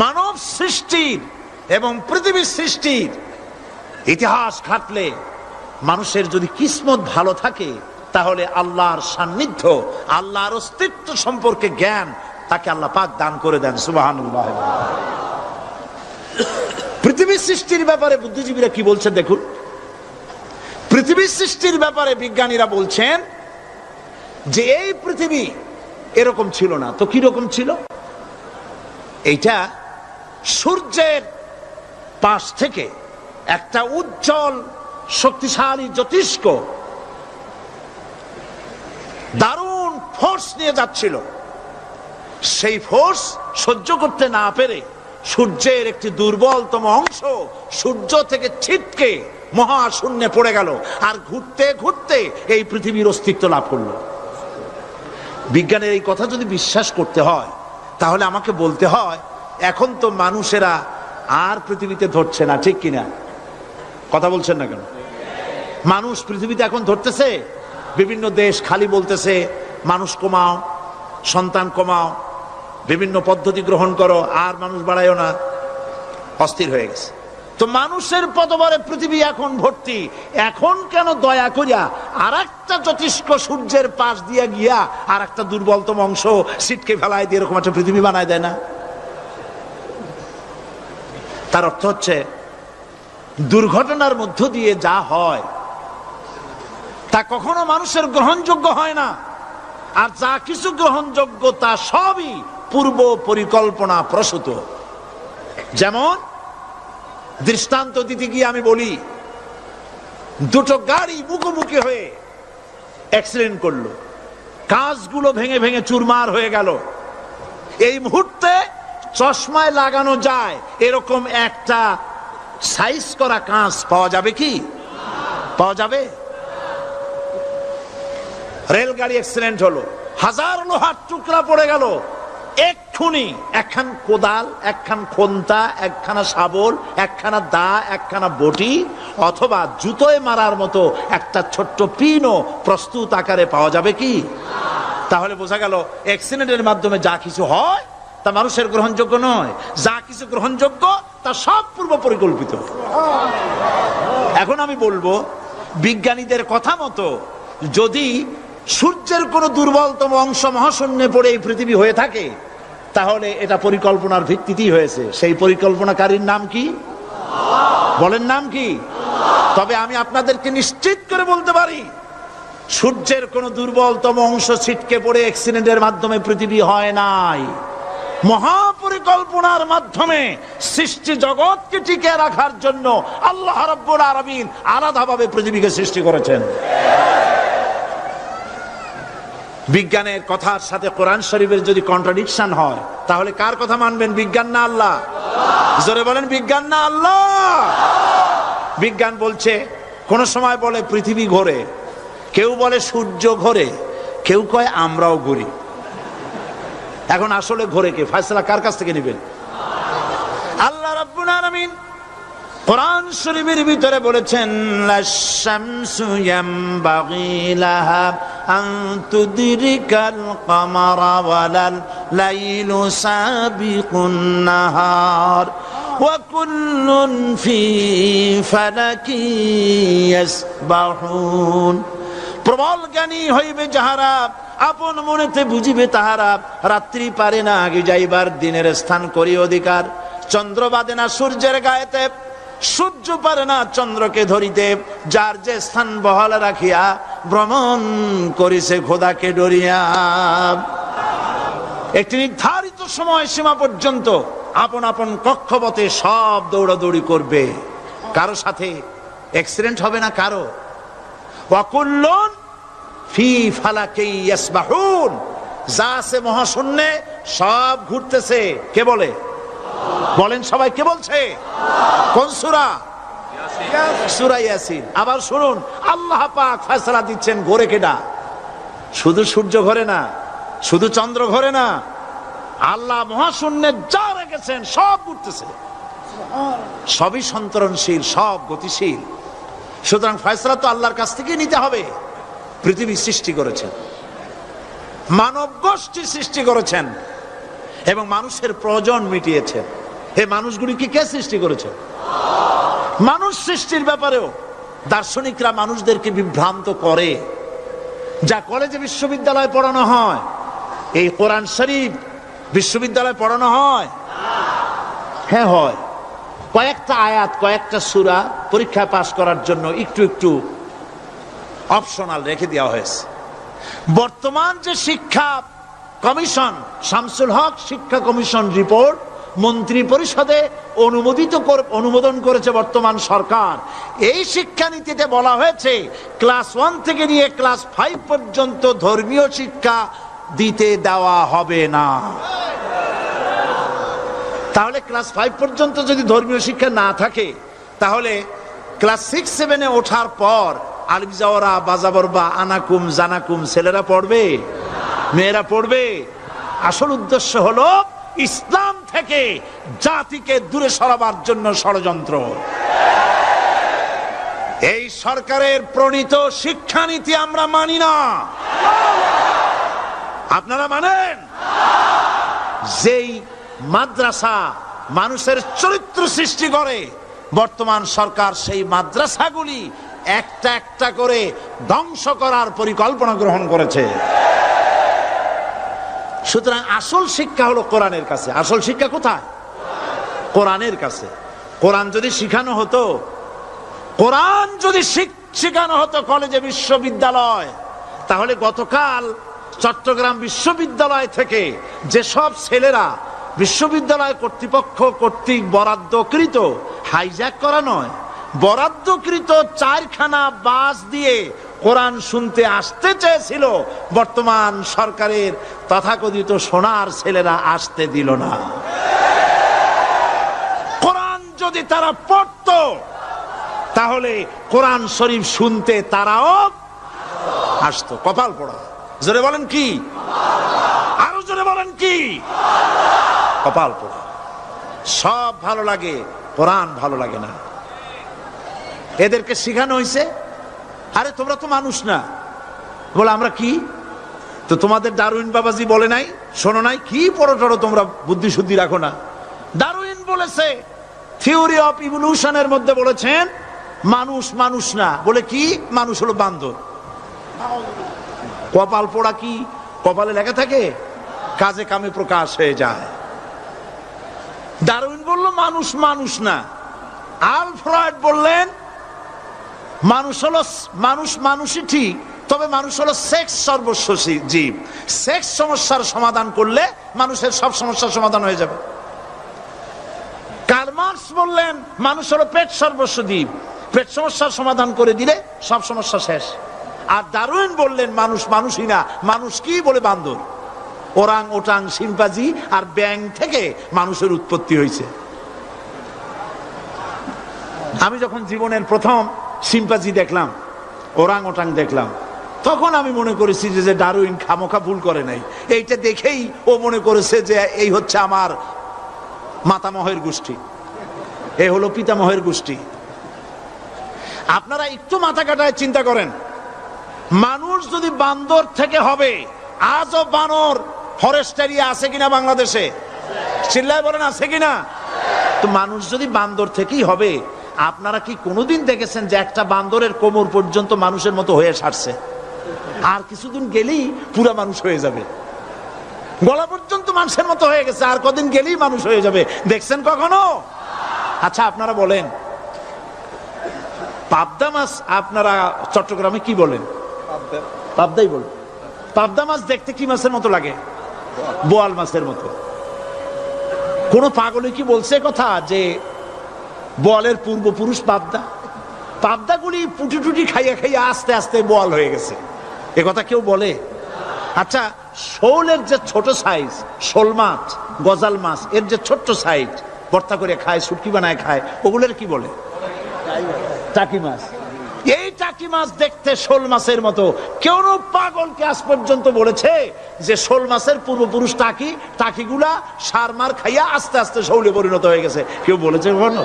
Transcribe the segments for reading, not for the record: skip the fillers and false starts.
মানব সৃষ্টির এবং পৃথিবীর সৃষ্টির ইতিহাস ঘাটলে মানুষের যদি কিসমত ভালো থাকে, তাহলে আল্লাহর সান্নিধ্য, আল্লাহর অস্তিত্ব সম্পর্কে জ্ঞান তাকে আল্লাহ পাক দান করে দেন। সুবহানাল্লাহ। পৃথিবীর সৃষ্টির ব্যাপারে বুদ্ধিজীবীরা কি বলছেন দেখুন। পৃথিবীর সৃষ্টির ব্যাপারে বিজ্ঞানীরা বলছেন যে এই পৃথিবী এরকম ছিল না তো কি রকম ছিল। এইটা সূর্যের পাশ থেকে একটা উজ্জ্বল শক্তিশালী জ্যোতিষ্ক দারুণ ফোর্স নিয়ে যাচ্ছিল। সেই ফোর্স সহ্য করতে না পেরে সূর্যের একটি দুর্বলতম অংশ সূর্য থেকে ছিটকে মহাশূন্যে পড়ে গেল, আর ঘুরতে ঘুরতে এই পৃথিবীর অস্তিত্ব লাভ করলো। বিজ্ঞানের এই কথা যদি বিশ্বাস করতে হয়, তাহলে আমাকে বলতে হয় এখন তো মানুষেরা আর পৃথিবীতে ধরছে না, ঠিক কিনা? কথা বলছেন না কেন? মানুষ পৃথিবীতে এখন ধরতেছে। বিভিন্ন দেশ খালি বলতেছে মানুষ কমাও, সন্তান কমাও, বিভিন্ন পদ্ধতি গ্রহণ করো, আর মানুষ বাড়ায়ও না, অস্থির হয়ে গেছে। তো মানুষের পদবরে পৃথিবী এখন ভর্তি। এখন কেন দয়া করিয়া আর একটা জ্যোতিষ্ক সূর্যের পাশ দিয়ে গিয়া আর একটা দুর্বলতম অংশ সিটকে ফেলায় দিয়ে এরকম একটা পৃথিবী বানায় দেয় না? তার অর্থ হচ্ছে দুর্ঘটনার মধ্য দিয়ে যা হয় তা কখনো মানুষের গ্রহণযোগ্য হয় না, আর যা কিছু গ্রহণযোগ্য তা সবই পূর্ব পরিকল্পনা প্রসূত। যেমন দৃষ্টান্ত দিতে গিয়ে আমি বলি, দুটো গাড়ি মুখোমুখি হয়ে অ্যাক্সিডেন্ট করলো, কাঁচগুলো ভেঙে ভেঙে চুরমার হয়ে গেল। এই মুহূর্তে চশমায় লাগানো যায় এরকম একটা সাইজ করা কাঁচ পাওয়া যাবে কি? পাওয়া যাবে? রেলগাড়ি অ্যাক্সিডেন্ট হলো, হাজার লোহার টুকরা পড়ে গেল, এক্ষুনি একখান কোদাল, একখান খন্তা, একখানা শাবল, একখানা দা, একখানা বটি অথবা জুতোয় মারার মতো একটা ছোট্ট পিনও প্রস্তুত আকারে পাওয়া যাবে কি? তাহলে বোঝা গেল অ্যাক্সিডেন্টের মাধ্যমে যা কিছু হয় তা মানুষের গ্রহণযোগ্য নয়, যা কিছু গ্রহণযোগ্য তা সব পূর্ব পরিকল্পিত। এখন আমি বলবো, বিজ্ঞানীদের কথা মতো যদি সূর্যের কোন দুর্বলতম অংশ মহাশূন্যে পড়ে এই পৃথিবী হয়ে থাকে, তাহলে এটা পরিকল্পনার ভিত্তিতেই হয়েছে। সেই পরিকল্পনাকারীর নাম কি? বলেন, নাম কি? তবে আমি আপনাদেরকে নিশ্চিত করে বলতে পারি, সূর্যের কোন দুর্বলতম অংশ ছিটকে পড়ে অ্যাক্সিডেন্টের মাধ্যমে পৃথিবী হয় নাই। মহাপরিকল্পনার মাধ্যমে সৃষ্টি জগৎকে টিকে রাখার জন্য আল্লাহ রাব্বুল আলামিন আলাদাভাবে পৃথিবীকে সৃষ্টি করেছেন। বিজ্ঞানের কথার সাথে কোরআন শরীফের যদি কন্ট্রাডিকশন হয়, তাহলে কার কথা মানবেন? বিজ্ঞান না আল্লাহ? জোরে বলেন, বিজ্ঞান না আল্লাহ? বিজ্ঞান বলছে, কোন সময় বলে পৃথিবী ঘোরে, কেউ বলে সূর্য ঘোরে, কেউ কয় আমরাও ঘুরি। এখন আসলে ঘোরে কে? ফয়সালা কার কাছ থেকে নেবেন? আল্লাহ রাব্বুল আলামিন কোরআন শরীফের ভিতরে বলেছেন, লাশ-শামসু ইয়ামবাগি লাহা আন তুদরিকাল কামারা ওয়ালাল লাইলু সাবিকুন নাহার ওয়া কুল্লুন ফি ফালাকি ইয়াসবাহুন। প্রবল জ্ঞানী হইবে যাহারা, আপন মনেতে বুঝিবে তাহারা, রাত্রি পারে না আগে যাইবার, দিনের স্থান করি অধিকার। চন্দ্র বাদে না সূর্যের গায়েতে, সূর্য পারে না চন্দ্রকে ধরিতে, যার যে স্থান বহাল রাখিয়া ভ্রমণ করিছে খোদাকে ডরিয়া। একটি নির্ধারিত সময় সীমা পর্যন্ত আপন আপন কক্ষপথে সব দৌড়াদৌড়ি করবে, কারো সাথে অ্যাক্সিডেন্ট হবে না কারো। ওয়াকুল্লুন ফি ফালাকি ইয়াসবাহুন, যা আছে মহাশূন্যে সব ঘুরতেছে। কে বলে? বলেন সবাই, কে বলছে? কোন সূরা? সূরা ইয়াসিন। আবার শুনুন, আল্লাহ পাক ফয়সালা দিচ্ছেন, ঘোরে কেডা? শুধু সূর্য ঘোরে না, শুধু চন্দ্র ঘোরে না, আল্লাহ মহাশূন্যে যা রেখেছেন সব ঘুরতেছে, সবই সন্তরণশীল, সব গতিশীল। সুতরাং ফয়সালা তো আল্লাহর কাছ থেকে নিতে হবে। পৃথিবী সৃষ্টি করেছেন, মানব গোষ্ঠী সৃষ্টি করেছেন এবং মানুষের প্রয়োজন মিটিয়েছেন। এই মানুষগুলিকে কে সৃষ্টি করেছে? মানুষ সৃষ্টির ব্যাপারেও দার্শনিকরা মানুষদেরকে বিভ্রান্ত করে। যা কলেজে বিশ্ববিদ্যালয়ে পড়ানো হয়, এই কোরআন শরীফ বিশ্ববিদ্যালয়ে পড়ানো হয়? হ্যাঁ হয়। কয়েকটা আয়াত, কয়েকটা সূরা পরীক্ষায় পাশ করার জন্য একটু একটু অপশনাল রেখে দেওয়া হয়েছে। বর্তমান যে শিক্ষা কমিশন, শামসুল হক শিক্ষা কমিশন রিপোর্ট মন্ত্রী পরিষদে অনুমোদন করেছে বর্তমান সরকার। এই শিক্ষানীতিতে বলা হয়েছে ক্লাস 1 থেকে নিয়ে ক্লাস 5 পর্যন্ত ধর্মীয় শিক্ষা দিতে দেওয়া হবে না। তাহলে ক্লাস 5 পর্যন্ত যদি ধর্মীয় শিক্ষা না থাকে, তাহলে ক্লাস 6-7-এ ওঠার পর আলিফ জাওরা বাজাবর বা আনাকুম জানাকুম ছেলেরা পড়বে? মেয়েরা পড়বে? আসল উদ্দেশ্য হলো ইসলাম থেকে জাতিকে দূরে সরাবার জন্য ষড়যন্ত্র। এই সরকারের প্রণীত শিক্ষানীতি আমরা মানি না। আপনারা মানেন? যেই মাদ্রাসা মানুষের চরিত্র সৃষ্টি করে, বর্তমান সরকার সেই মাদ্রাসাগুলি একটা একটা করে ধ্বংস করার পরিকল্পনা গ্রহণ করেছে। সুতরাং আসল শিক্ষা হলো কোরআনের কাছে। আসল শিক্ষা কোথায়? কোরআনের কাছে। কোরআন যদি শিখানো হতো, কোরআন যদি শিখানো হতো কলেজে বিশ্ববিদ্যালয়, তাহলে গতকাল চট্টগ্রাম বিশ্ববিদ্যালয় থেকে যেসব ছেলেরা বিশ্ববিদ্যালয় কর্তৃপক্ষ কর্তৃক বরাদ্দকৃত, হাইজ্যাক করা নয়, বরাদ্দকৃত 4খানা বাস দিয়ে কোরআন শুনতে আসতে চেয়েছিল, বর্তমান সরকারের তথাকথিত সোনার ছেলেরা আসতে দিল না। কোরআন যদি তারা পড়তো, তাহলে কোরআন শরীফ শুনতে তারাও আসতো। কপাল পোড়া। জোরে বলেন কি? আরো জোরে বলেন কি? কপাল পোড়া। সব ভালো লাগে, কোরআন ভালো লাগে না। এদেরকে শিখানো হয়েছে, আরে তোমরা তো মানুষ না। বলে আমরা কি? তো তোমাদের ডারউইন বাবাজি বলে নাই, শোনো নাই? কি পড়ো টড়ো তোমরা, বুদ্ধি শুদ্ধি রাখো না। ডারউইন বলেছে, থিওরি অফ ইভলিউশনের মধ্যে বলেছেন মানুষ মানুষ না। বলে কি? মানুষ হলো বান্দর। কপাল পোড়া। কি কপালে লেখা থাকে? কাজে কামে প্রকাশ হয়ে যায়। ডারউইন বলল মানুষ মানুষ না। আল ফ্রয়েড বললেন মানুষ হলো মানুষ, মানুষই ঠিক, তবে মানুষ হলো সেক্স সর্বস্ব জীব। সেক্স সমস্যার সমাধান করলে মানুষের সব সমস্যার সমাধান হয়ে যাবে। কার্ল মার্কস বললেন মানুষ হলো পেট সর্বস্ব জীব, পেট সমস্যার সমাধান করে দিলে সব সমস্যা শেষ। আর ডারউইন বললেন মানুষ মানুষই না, মানুষ কি? বলে বান্দর। ওরাং ওটাং শিম্পাজি আর ব্যাং থেকে মানুষের উৎপত্তি হয়েছে। আমি যখন জীবনের প্রথম শিম্পাজি দেখলাম, ওরাং ওটাং দেখলাম, তখন আমি মনে করেছি যে ডারউইন খামোখা ভুল করে নাই। এইটা দেখেই ও মনে করেছে যে এই হচ্ছে আমার মাতামহের গোষ্ঠী, এই হলো পিতামহের গোষ্ঠী। আপনারা একটু মাথা কাটায় চিন্তা করেন, মানুষ যদি বান্দর থেকে হবে, আজও বানর ফরেস্ট এরিয়া আছে কিনা বাংলাদেশে? চিল্লায় বলেন আছে কিনা? তো মানুষ যদি বান্দর থেকেই হবে, আপনারা কি কোনোদিন দেখেছেন যে একটা বান্দরের কোমর পর্যন্ত মানুষের মতো হয়ে সারছে? আর কিছুদিন গেলেই পুরা মানুষ হয়ে যাবে। গলা পর্যন্ত মানুষের মতো হয়ে গেছে, আর কদিন গেলেই মানুষ হয়ে যাবে। দেখছেন কখনো? আচ্ছা আপনারা বলেন, পাবদা মাছ আপনারা চট্টগ্রামে কি বলেন? পাবদাই বলেন। পাবদা মাছ দেখতে কি মাছের মতো লাগে? বোয়াল মাছের মতো। কোন পাগলে কি বলছে কথা যে বোয়ালের পূর্বপুরুষ পাবদা? পাবদাগুলি পুটি টুটি খাইয়া খাইয়া আস্তে আস্তে বোয়াল হয়ে গেছে, এ কথা কেউ বলে? আচ্ছা, শোলের যে ছোট সাইজ, শোল মাছ, গজাল মাছ, এর যে ছোট্ট সাইজ ভর্তা করে খায়, শুটকি বানায় খায়, ওগুলোর কি বলে? টাকি মাছ। এই টাকি মাছ দেখতে শোল মাছের মতো। কেউ পাগলকে আজ পর্যন্ত বলেছে যে শোল মাছের পূর্বপুরুষ টাকি, টাকিগুলা সার মার খাইয়া আস্তে আস্তে শৌলে পরিণত হয়ে গেছে? কেউ বলেছে কখনো?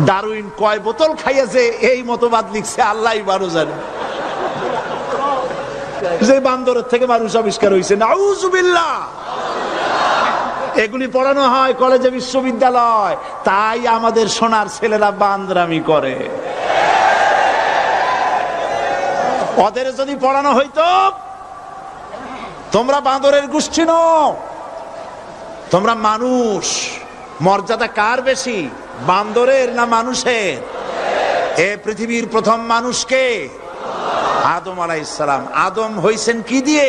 ডারউইন কয় বোতল খাইয়া যে এই মতবাদ লিখছে আল্লাহই ভালো জানে। যে বান্দরের থেকে মানুষ আবিষ্কার হয়েছে, নাউজুবিল্লাহ। এগুলি পড়ানো হয় কলেজে, বিশ্ববিদ্যালয়, তাই আমাদের সোনার ছেলেরা বান্দরামি করে। ওদের যদি পড়ানো হইতো তোমরা বাঁদরের গোষ্ঠী নও, তোমরা মানুষ। মর্যাদা কার বেশি, বান্দরের না মানুষের? এ পৃথিবীর প্রথম মানুষকে আদম আলাইহিস সালাম। আদম হইছেন কি দিয়ে?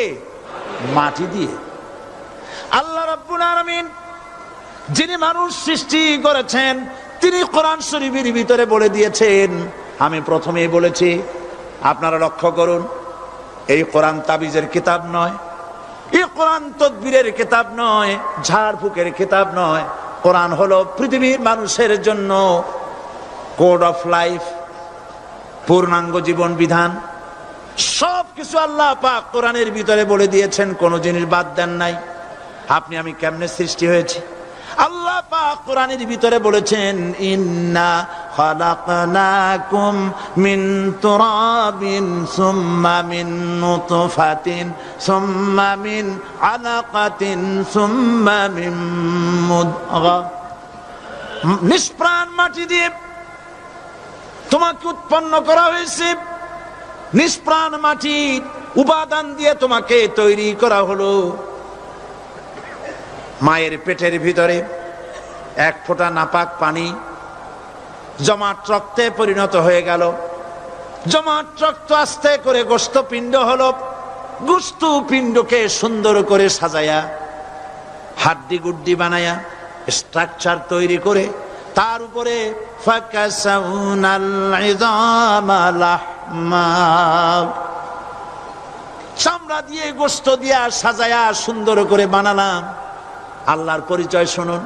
মাটি দিয়ে। আল্লাহ রাব্বুল আলামিন যিনি মানুষ সৃষ্টি করেছেন, তিনি কোরআন শরীফের ভিতরে বলে দিয়েছেন, আমি প্রথমেই বলেছি, আপনারা লক্ষ্য করুন, এই কোরআন তাবিজের কিতাব নয়, এই কোরআন তদবিরের কিতাব নয়, ঝাড়ফুঁকের কিতাব নয়। কোরআন হলো পৃথিবীর মানুষের জন্য কোড অফ লাইফ, পূর্ণাঙ্গ জীবন বিধান। সবকিছু আল্লাহ পাক কোরআনের ভিতরে বলে দিয়েছেন, কোন জিনিস বাদ দেন নাই। আপনি আমি কেমনে সৃষ্টি হয়েছি আল্লাহ পাক কোরআনের ভিতরে বলেছেন, ইন্না খালাকনাকুম মিন তুরাবিন সুম্মা মিন নুতফাতিন সুম্মা মিন আলাকাতিন সুম্মা মিন মুদগা। নিষ্প্রাণ মাটি দিয়ে তোমাকে উৎপন্ন করা হয়েছে, নিষ্প্রাণ মাটির উপাদান দিয়ে তোমাকে তৈরি করা হলো। মায়ের পেটের ভিতরে এক ফোঁটা নাপাক পানি জমাট রক্তে পরিণত হয়ে গেল, জমাট রক্ত আস্তে করে গোস্ত পিণ্ড হলো, গোস্ত পিণ্ডকে সুন্দর করে সাজায়া হাড্ডি গুড্ডি বানায়া স্ট্রাকচার তৈরি করে তার উপরে চামড়া দিয়ে গোস্ত দিয়া সাজায়া সুন্দর করে বানালাম। আল্লাহর পরিচয় শুনুন,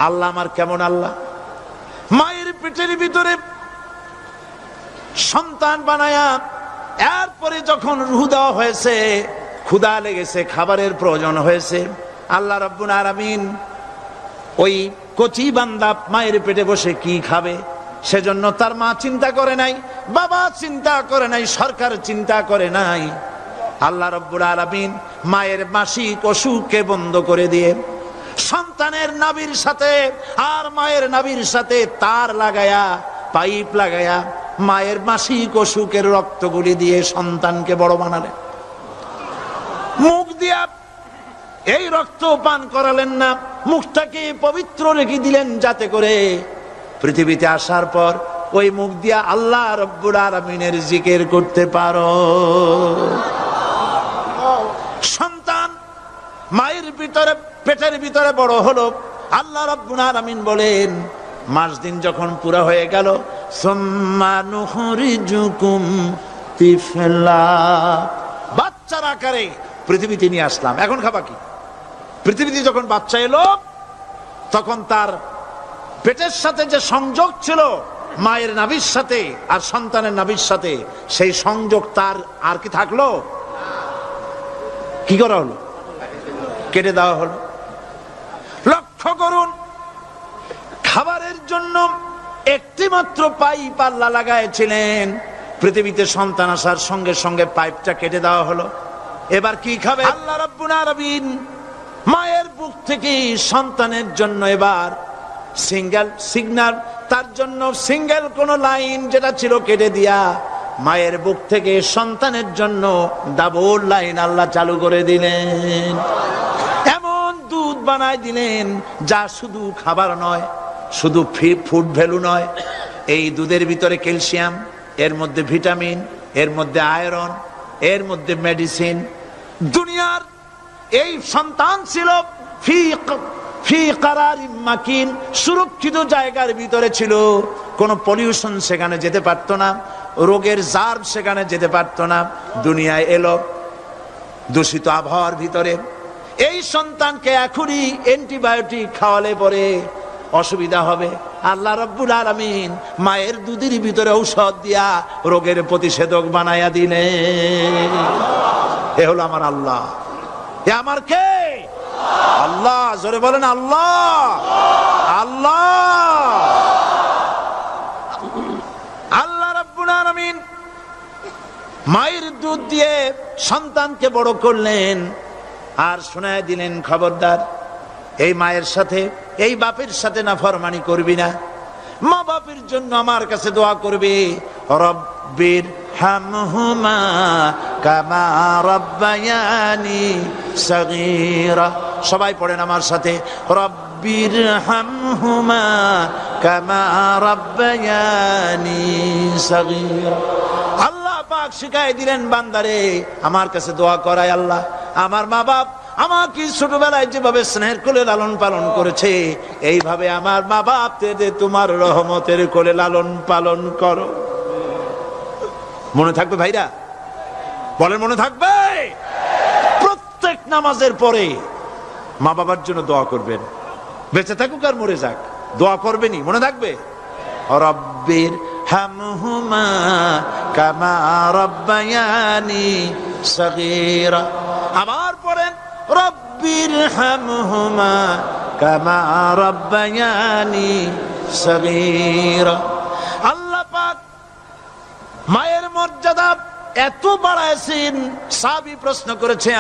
আল্লাহ আমার কেমন আল্লাহ। মায়ের পেটের ভিতরে সন্তান বানায়া এরপরে যখন রূহ দেওয়া হয়েছে, ক্ষুধা লেগেছে, খাবারের প্রয়োজন হয়েছে, আল্লাহ রাব্বুল আলামিন ওই কচি বান্দা মায়ের পেটে বসে কি খাবে সেজন্য তার মা চিন্তা করে নাই, বাবা চিন্তা করে নাই, সরকার চিন্তা করে নাই। আল্লাহ রাব্বুল আলামিন মায়ের মাসিক অসুখকে বন্ধ করে দিয়ে সন্তানের নাভির সাথে আর মায়ের নাভির সাথে তার লাগায়া, পাইপ লাগায়া মায়ের মাসিক অসুখের রক্তগুলি দিয়ে সন্তানকে বড় বানালেন। মুখ দিয়া এই রক্ত পান করালেন না, মুখটাকে পবিত্র রেখে দিলেন যাতে করে পৃথিবীতে আসার পর ওই মুখ দিয়া আল্লাহ রাব্বুল আলামিনের জিকির করতে পারো। সন্তান মায়ের ভিতরে পেটের ভিতরে বড় হলো, আল্লাহ রাব্বুল আলামিন বলেন মাস দিন যখন পুরা হয়ে গেল, সুম্মা নুখরিজুকুম তিফলা, বাচ্চার আকারে পৃথিবীতে নিয়ে আসলাম। এখন খাবা কি? পৃথিবীতে যখন বাচ্চা এলো তখন তার পেটের সাথে যে সংযোগ ছিল মায়ের নাভির সাথে আর সন্তানের নাভির সাথে, সেই সংযোগ তার আর কি থাকলো? কি করা হলো? কেটে দেওয়া হলো। লক্ষ্য করুন, খাবারের জন্য একটি মাত্র পাইপ আল্লাহ লাগাইছিলেন, পৃথিবীতে সন্তান আসার সঙ্গে সঙ্গে পাইপটা কেটে দেওয়া হলো। এবার কি খাবে? আল্লাহ রাব্বুল আলামিন মায়ের বুক থেকে সন্তানের জন্য এবার সিঙ্গেল সিগন্যাল, তার জন্য সিঙ্গেল কোন লাইন যেটা ছিল কেটে দিয়া মায়ের বুক থেকে সন্তানের জন্য ডাবল লাইন আল্লাহ চালু করে দিলেন। এমন দুধ বানায় দিলেন যা শুধু খাবার নয়, শুধু ফুড ভ্যালু নয়, এই দুধের ভিতরে ক্যালসিয়াম, এর মধ্যে ভিটামিন, এর মধ্যে আয়রন, এর মধ্যে মেডিসিন। দুনিয়ার এই সন্তান ছিল ফি কারারিম মাকিন, সুরক্ষিত জায়গার ভিতরে ছিল, কোন পলিউশন সেখানে যেতে পারতো না, রোগের জার্ম সেখানে যেতে পারতো না। দুনিয়ায় এলো দূষিত আবহাওয়ার ভিতরে, এই সন্তানকে এখনই অ্যান্টিবায়োটিক খাওয়ালে পরে অসুবিধা হবে। আল্লাহ রাব্বুল আলামিন মায়ের দুধের ভিতরে ঔষধ দিয়া রোগের প্রতিষেধক বানায়া দিলেন। এ হলো আমার আল্লাহ। এ আমার কে? আল্লাহ। জোরে বলেন আল্লাহ। আল্লাহ আল্লাহ রাব্বুল আলামিন মায়ের দুধ দিয়ে সন্তানকে বড় করলেন আর শোনায় দিলেন, খবরদার এই মায়ের সাথে, এই বাপের সাথে নাফরমানি করবি না। মা বাপের জন্য আমার কাছে দোয়া করবে, রব্বির হামহুমা কামা রাব্বায়ানি সগীরা। সবাই পড়েন আমার সাথে, রব্বির হামহুমা কামা রাব্বায়ানি সগীরা। আল্লাহ পাক শিখাই দিলেন বান্দারে, আমার কাছে দোয়া করায় আল্লাহ, আমার মা বাপ আমাকে ছোটবেলায় যেভাবে স্নেহের কোলে লালন পালন করেছে, এইভাবে আমার মা বাপদের তোমার রহমতের কোলে লালন পালন করো। মনে থাকবে ভাইরা? বলেন মনে থাকবে? প্রত্যেক নামাজের পরে মা বাবার জন্য দোয়া করবেন, বেঁচে থাকুক আর মরে যাক, দোয়া করবেনই। মনে থাকবে? রব্বির হামহুমা কামা রাব্বায়ানি সগীরা। আবার পড়েন, রব্বির হামহুমা কামা রাব্বায়ানি সগীরা। আল্লাহ পাক মায়ের মর্যাদা এত বাড়াইছেন, সাহাবী প্রশ্ন করেছে,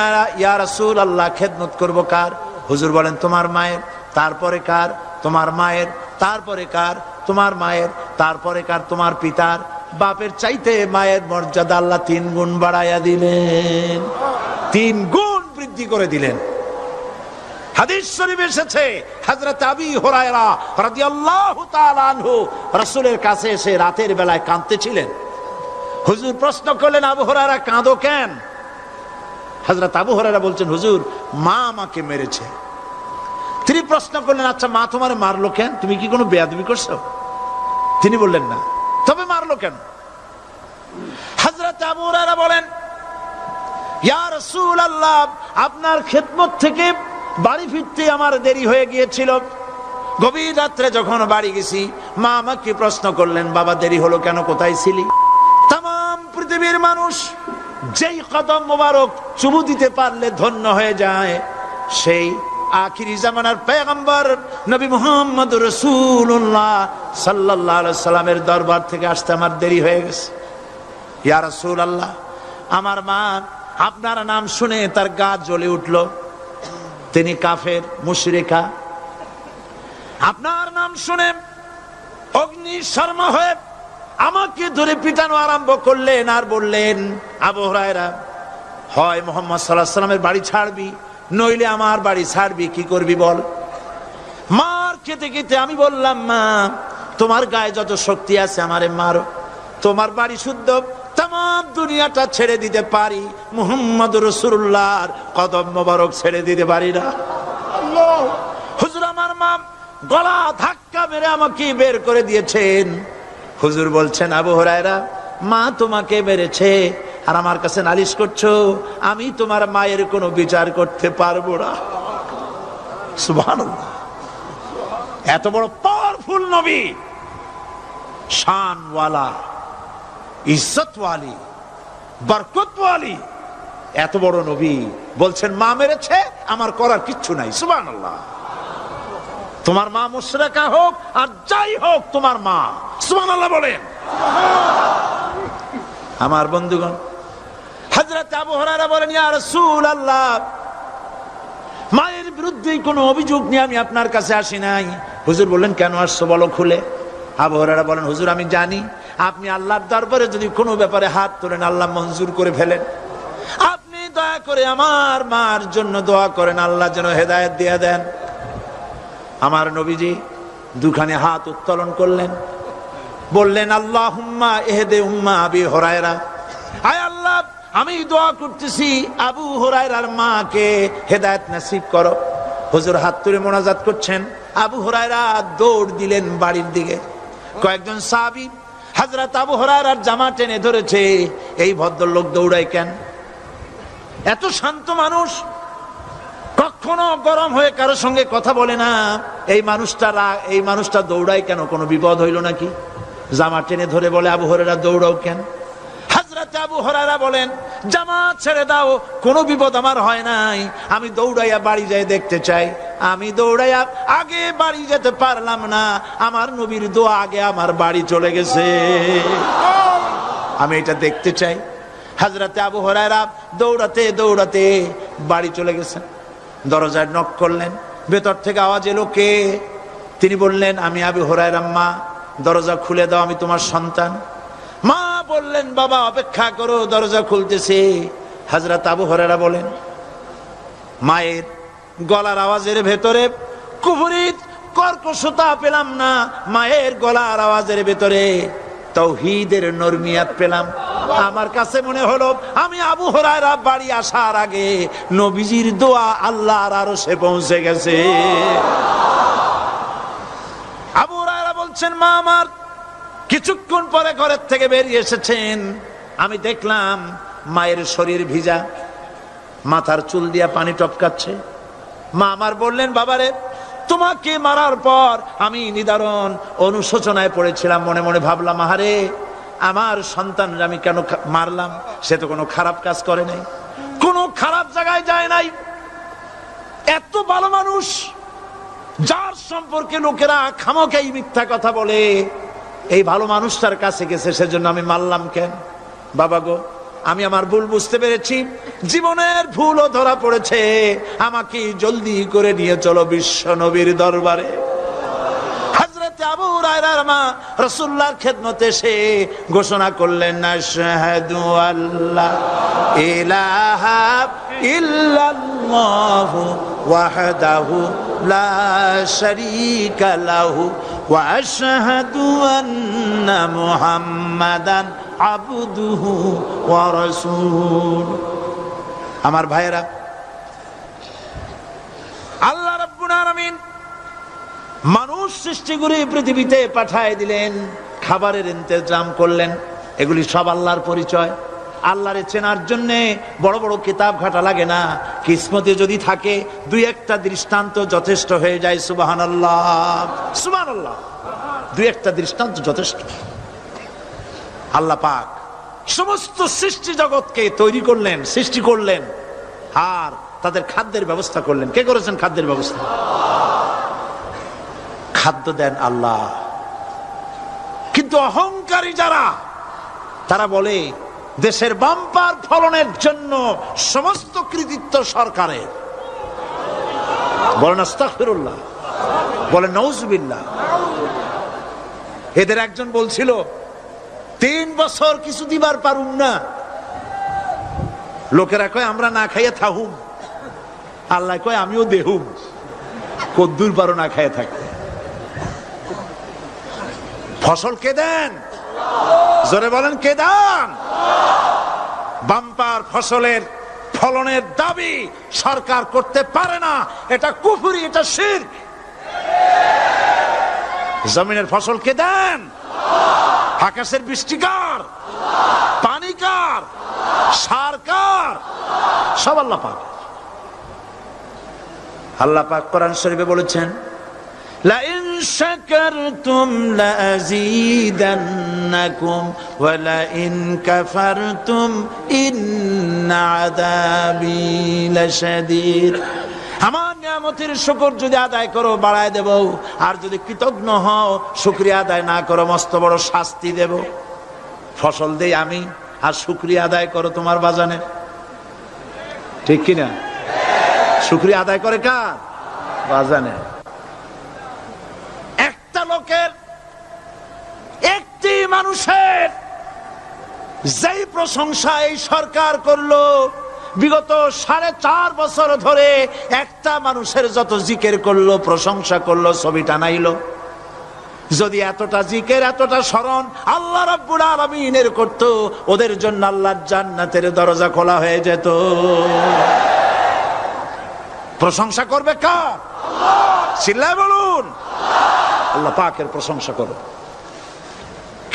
ইয়া রাসূলুল্লাহ খেদমত করব কার? হুজুর বলেন তোমার মায়ের, তারপরে কার? তোমার মায়ের, তারপরে কার? তোমার মায়ের, তারপরে কার? তোমার পিতার। বাপের চাইতে মায়ের মর্যাদা আল্লাহ 3 গুণ বাড়াইয়া দিলেন, 3 গুণ বৃদ্ধি করে দিলেন। হাদিস শরীফে এসেছে, হযরত আবী হুরায়রা রাদিয়াল্লাহু তাআলা আনহু রাসূলের কাছে এসে রাতের বেলায় কাঁদতেছিলেন। হুজুর প্রশ্ন করলেন, আবু হুরায়রা কাঁদো কেন? হযরত আবু হুরায়রা বলছেন, হুজুর মা আমাকে মেরেছে। তিনি প্রশ্ন করলেন, আচ্ছা মা তোমার মারলো কেন? তুমি কি কোনো বেয়াদবি করছো? তিনি বললেন না। তবে মারলো কেন? হযরত আবু হুরায়রা বলেন, ইয়া রাসূলুল্লাহ, আপনার খেদমত থেকে বাড়ি ফিরতে আমার দেরি হয়ে গিয়েছিল। গভীর রাত্রে যখন বাড়ি গেছি, মা আমাকে প্রশ্ন করলেন, বাবা দেরি হলো কেন, কোথায় ছিলি? তাম পৃথিবীর মানুষ যেই কদম মোবারক চুমু দিতে পারলে ধন্য হয়ে যায়, সেই আখিরি জামানার পয়গম্বর নবী মুহাম্মদ রাসূলুল্লাহ সাল্লাল্লাহু আলাইহি সাল্লামের দরবার থেকে আসতে আমার দেরি হয়ে গেছে। ইয়া রাসূলুল্লাহ, আমার মা আপনার নাম শুনে তার গা জ্বলে উঠল। তিনি কাফের, মুশরিকা। আপনার নাম শুনে অগ্নি শর্মা হয়ে আমাকে ধরে পিটানো আরম্ভ করলেন আর বললেন, আবু হুরায়রা, হয় মুহাম্মদ সাল্লাল্লাহু আলাইহি সাল্লামের বাড়ি ছাড়বি, নইলে আমার বাড়ি ছাড়বি, কি করবি বল? মার খেতে খেতে আমি বললাম, মা তোমার গায়ে যত শক্তি আছে আমারে মারো, তোমার বাড়ি শুদ্ধ, তাম দুনিয়াটা ছেড়ে দিতে পারি, মুহাম্মদ রাসূলুল্লাহর কদম মোবারক ছেড়ে দিতে পারি না। হুজুর আমার মা গলা ধাক্কা মেরে আমাকে বের করে দিয়েছেন। হুজুর বলছেন, আবু হুরায়রা, মা তোমাকে মেরেছে আর আমার কাছে নালিশ করছো, আমি তোমার মায়ের কোনো বিচার করতে পারবো না। সুবহানাল্লাহ। এত বড় পাওয়ারফুল নবী, শানওয়ালা, ইজ্জতওয়ালি, বরকতওয়ালি, এত বড় নবী বলছেন মা মেরেছে, আমার করার কিচ্ছু নাই। সুবহানাল্লাহ। তোমার মা মুশরিকা হোক আর যাই হোক, তোমার মা। সুবহানাল্লাহ বলেন। আমার বন্ধুগণ, হযরত আবু হুরায়রা বলেন, ইয়া রাসূলুল্লাহ, মায়ের বিরুদ্ধে কোনো অভিযোগ নিয়ে আমি আপনার কাছে আসি নাই। হুজুর বললেন, কেন আসছো বলো খুলে। আবু হুরায়রা বলেন, হুজুর আমি জানি আপনি আল্লাহর দরবারে যদি কোনো ব্যাপারে হাত তোলেন আল্লাহ মঞ্জুর করে ফেলেন। আপনি দয়া করে আমার মার জন্য দোয়া করেন, আল্লাহ যেন হেদায়েত দিয়ে দেন। আমার নবীজি দুখানে হাত উত্তোলন করলেন, বললেন, আল্লাহুম্মা ইহদি উম্মা আবি হুরায়রা, আয় আল্লাহ আমি দোয়া করতেছি আবু হুরায়রার মাকে হেদায়েত নসিব করো। হুজুর হাত তুলে মোনাজাত করছেন, আবু হুরায়রা দৌড় দিলেন বাড়ির দিকে। কয়েকজন সাহাবী হযরত আবু হুরায়রার জামা টেনে ধরেছে, এই ভদ্রলোক দৌড়ায় কেন? এত শান্ত মানুষ, কখনো গরম হয়ে কারো সঙ্গে কথা বলে না, এই মানুষটা দৌড়ায় কেন? কোনো বিপদ হইল নাকি? জামা টেনে ধরে বলে, আবু হুরায়রা দৌড়াও কেন? হযরত আবু হুরায়রা বলেন, জামা ছেড়ে দাও, কোনো বিপদ আমার হয় নাই, আমি দৌড়াইয়া বাড়ি যাই দেখতে চাই। আমি দৌড়াইয়া আগে বাড়ি যেতে পারলাম না, আমার নবীর দোয়া আগে আমার বাড়ি চলে গেছে, আমি এটা দেখতে চাই। হযরত আবু হুরায়রা দৌড়াতে দৌড়াতে বাড়ি চলে গেছেন। দরজায় নক করলেন, ভেতর থেকে আওয়াজ এলো, কে? তিনি বললেন, আমি আবু হুরায়রা। মা, দরজা খুলে দাও, আমি তোমার সন্তান। মা বললেন, বাবা অপেক্ষা করো, দরজা খুলতেছে। হযরত আবু হুরায়রা বলেন, মায়ের গলার আওয়াজের ভেতরে কুফরি কর্কশতা পেলাম না, মায়ের গলার আওয়াজের ভেতরে তাওহীদের নরমিয়াত পেলাম। আমার কাছে মনে হলো আমি আবু হুরায়রা বাড়ি আসার আগে নবীজির দোয়া আল্লাহর আরশে পৌঁছে গেছে। আবু হুরায়রা বলছেন, মা আমার কিছুক্ষণ পরে ঘরের থেকে বেরিয়ে এসেছেন। আমি দেখলাম মায়ের শরীর ভিজা, মাথার চুল দিয়া পানি টপকাচ্ছে। মা আমার বললেন, বাবারে, তোমাকে মারার পর আমি নিদারুণ অনুশোচনায় পড়েছিলাম। মনে মনে ভাবলাম, আহারে, আমার সন্তান আমি কেন মারলাম? সে তো কোনো খারাপ কাজ করে নাই, কোনো খারাপ জায়গায় যায় নাই। এত ভালো মানুষ, যার সম্পর্কে লোকেরা খামোখাই মিথ্যা কথা বলে, এই ভালো মানুষটার কাছে গেছে, সেজন্য আমি মারলাম কেন? বাবা গো, আমি আমার ভুল বুঝতে পেরেছি, জীবনের ভুলও ধরা পড়েছে, আমাকে জলদি করে নিয়ে চলো বিশ্ব নবীর দরবারে। হযরত আবু হুরায়রার মা রাসূলুল্লাহর খেদমতে এসে ঘোষণা করলেন, আশহাদু আল্লা ইলাহা ইল্লাল্লাহু ওয়াহদাহু লা শারীকা লাহু ওয়া আশহাদু আন্না মুহাম্মাদান আবদুহু ওয়া রাসূলুহু। আমার ভাইয়েরা, আল্লাহ রাব্বুল আলামিন মানুষ সৃষ্টি করে পৃথিবীতে পাঠায় দিলেন, খাবারের ইন্তজাম করলেন। এগুলি সব আল্লাহর পরিচয়। আল্লাহরে চেনার জন্য বড় বড় কিতাব ঘাটা লাগে না, কিসমতে যদি থাকে দুই একটা দৃষ্টান্ত যথেষ্ট হয়ে যায়। সুবহানাল্লাহ, সুবহানাল্লাহ, দুই একটা দৃষ্টান্ত যথেষ্ট। আল্লাহ পাক সমস্ত সৃষ্টি জগৎকে তৈরি করলেন, সৃষ্টি করলেন, আর তাদের খাদ্যের ব্যবস্থা করলেন। কে করেছেন খাদ্যের ব্যবস্থা? খাদ্য দেন আল্লাহ। কিন্তু অহংকারী যারা, তারা বলে দেশের বাম্পার ফলনের জন্য সমস্ত কৃতিত্ব সরকারের। বলেন আস্তাগফিরুল্লাহ, বলেন নাউজুবিল্লাহ। এদের একজন বলছিল, 3 বছর কিছু দিবার পারুম না। লোকেরা কয় আমরা না খাইয়ে থাহুম, আল্লাহ কয় আমিও দেহুম। কদ্দুর পারো না খাইয়ে থাকতে? ফসল কে দেন? জোরে বলেন, কে দেন? বাম্পার ফসলের ফলনের দাবি সরকার করতে পারে না, এটা কুফরি, এটা শিরক। জমিনের ফসল কে দেন? আকাশের বৃষ্টি কার? পানি কার? সার কার? সব আল্লাহ পাক। আল্লাহ পাক কোরআন শরীফে বলেছেন, লা ইন শাকারতুম লা আযীদান্নাকুম ওয়া লা ইন কাফারতুম ইন্না আযাবি লাশাদীদ। আমার নিয়ামতের শুকর যদি আদায় করো বাড়ায় দেব, আর যদি কৃতজ্ঞ হও, শুকরিয়া আদায় না করো, মস্ত বড় শাস্তি দেব। ফসল দেই আমি, আর শুকরিয়া আদায় করো তোমার বাজানে। ঠিক কিনা? শুকরিয়া আদায় করে কার? বাজানে। একটা লোকের, একটি মানুষের যেই প্রশংসা এই সরকার করলো, বিগত 4.5 বছর ধরে একটা মানুষের যত জিকির করলো, প্রশংসা করলো, ছবি টানাইলো, যদি এতটা জিকির, এতটা স্মরণ আল্লাহ রাব্বুল আলামিনের করত, ওদের জন্য আল্লাহর জান্নাতের দরজা খোলা হয়ে যেত। প্রশংসা করবে কার? চিল্লায় বলুন, আল্লাহ পাকের প্রশংসা করো।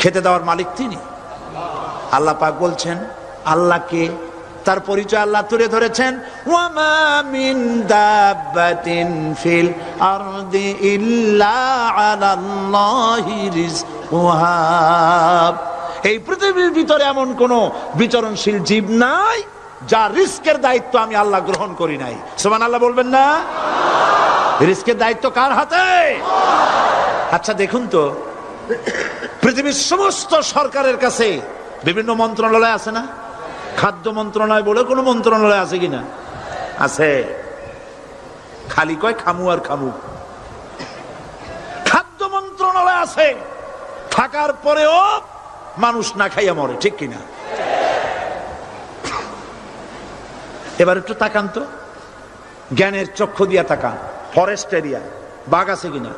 খেতে দেওয়ার মালিক তিনি। আল্লাহ পাক বলছেন, আল্লাহকে, তার পরিচয় আল্লাহ তুলে ধরেছেন, ওয়ামা মিন দাব্বাতিন ফিল আরদি ইল্লা আলাল্লাহি রিজকুহা। এই পৃথিবীর ভিতরে এমন কোন বিচরণশীল জীব নাই যার রিস্কের দায়িত্ব আমি আল্লাহ গ্রহণ করি নাই। সুবহানাল্লাহ বলবেন না? রিস্কের দায়িত্ব কার হাতে? আচ্ছা দেখুন তো, পৃথিবীর সমস্ত সরকারের কাছে বিভিন্ন মন্ত্রণালয় আছে না? খাদ্য মন্ত্রণালয় বলে কোন মন্ত্রণালয় আছে কিনা? আছে। খালি কয় খামু আর খামু। খাদ্য মন্ত্রণালয় আছে, থাকার পরেও মানুষ না খাইয়া মরে, ঠিক কিনা? এবার একটু তাকান তো, জ্ঞানের চক্ষু দিয়া তাকান। ফরেস্ট এরিয়া, বাঘ আছে কিনা?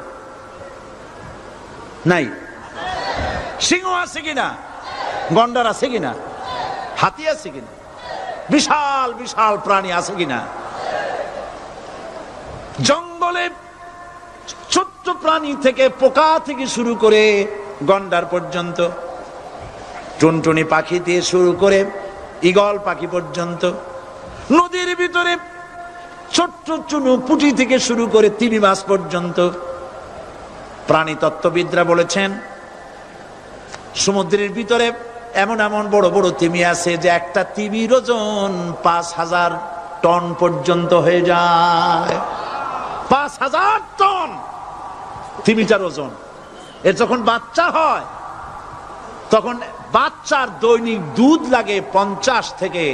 নাই। সিংহ আছে কিনা? গন্ডার আছে কিনা? হাতি আছে কিনা? বিশাল বিশাল প্রাণী আছে কিনা? জঙ্গলে ছোট্ট প্রাণী থেকে, পোকা থেকে শুরু করে গন্ডার পর্যন্ত, টুনটুনি পাখি দিয়ে শুরু করে ঈগল পাখি পর্যন্ত, নদীর ভিতরে ছোট্ট চুনু পুঁটি থেকে শুরু করে তিমি মাছ পর্যন্ত। প্রাণী তত্ত্ববিদরা বলেছেন সমুদ্রের ভিতরে এমন এমন বড় বড় তিমি আছে যে একটা তিমির ওজন 5000 টন পর্যন্ত হয়ে যায়। 5000 টন তিমিটার ওজন। এর যখন বাচ্চা হয় তখন বাচ্চার দৈনিক দুধ লাগে 50 থেকে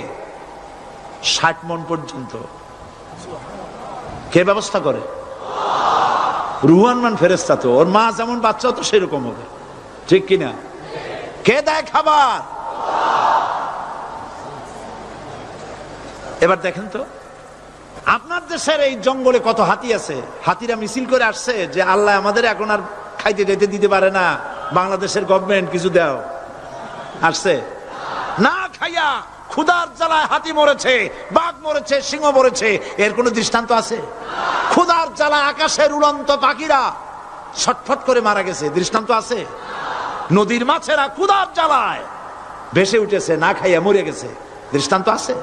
60 মণ পর্যন্ত। কে ব্যবস্থা করে? রুহান ফেরেশতা। তো ওর মা যেমন, বাচ্চা তো সেরকম হবে, ঠিক কিনা? কে দেয় খাবার? এবার দেখেন তো, আপনার দেশের এই জঙ্গলে কত হাতি আছে। হাতিরা মিছিল করে আসছে যে আল্লাহ আমাদের এখন আর খাইতে যেতে দিতে পারে না, বাংলাদেশের গভর্নমেন্ট কিছু দাও। আসছে না, খাইয়া ক্ষুধার জ্বালায় হাতি মরেছে, বাঘ মরেছে, সিংহ মরেছে। এর কোন দৃষ্টান্ত আছে? ক্ষুধার জ্বালায় আকাশের উড়ন্ত পাখিরা ছটফট করে মারা গেছে, দৃষ্টান্ত আছে? নদীর মাছেরা ক্ষুধার জ্বালায় ভেসে উঠেছে, না খাইয়া মরে গেছে, দৃষ্টান্ত আছে?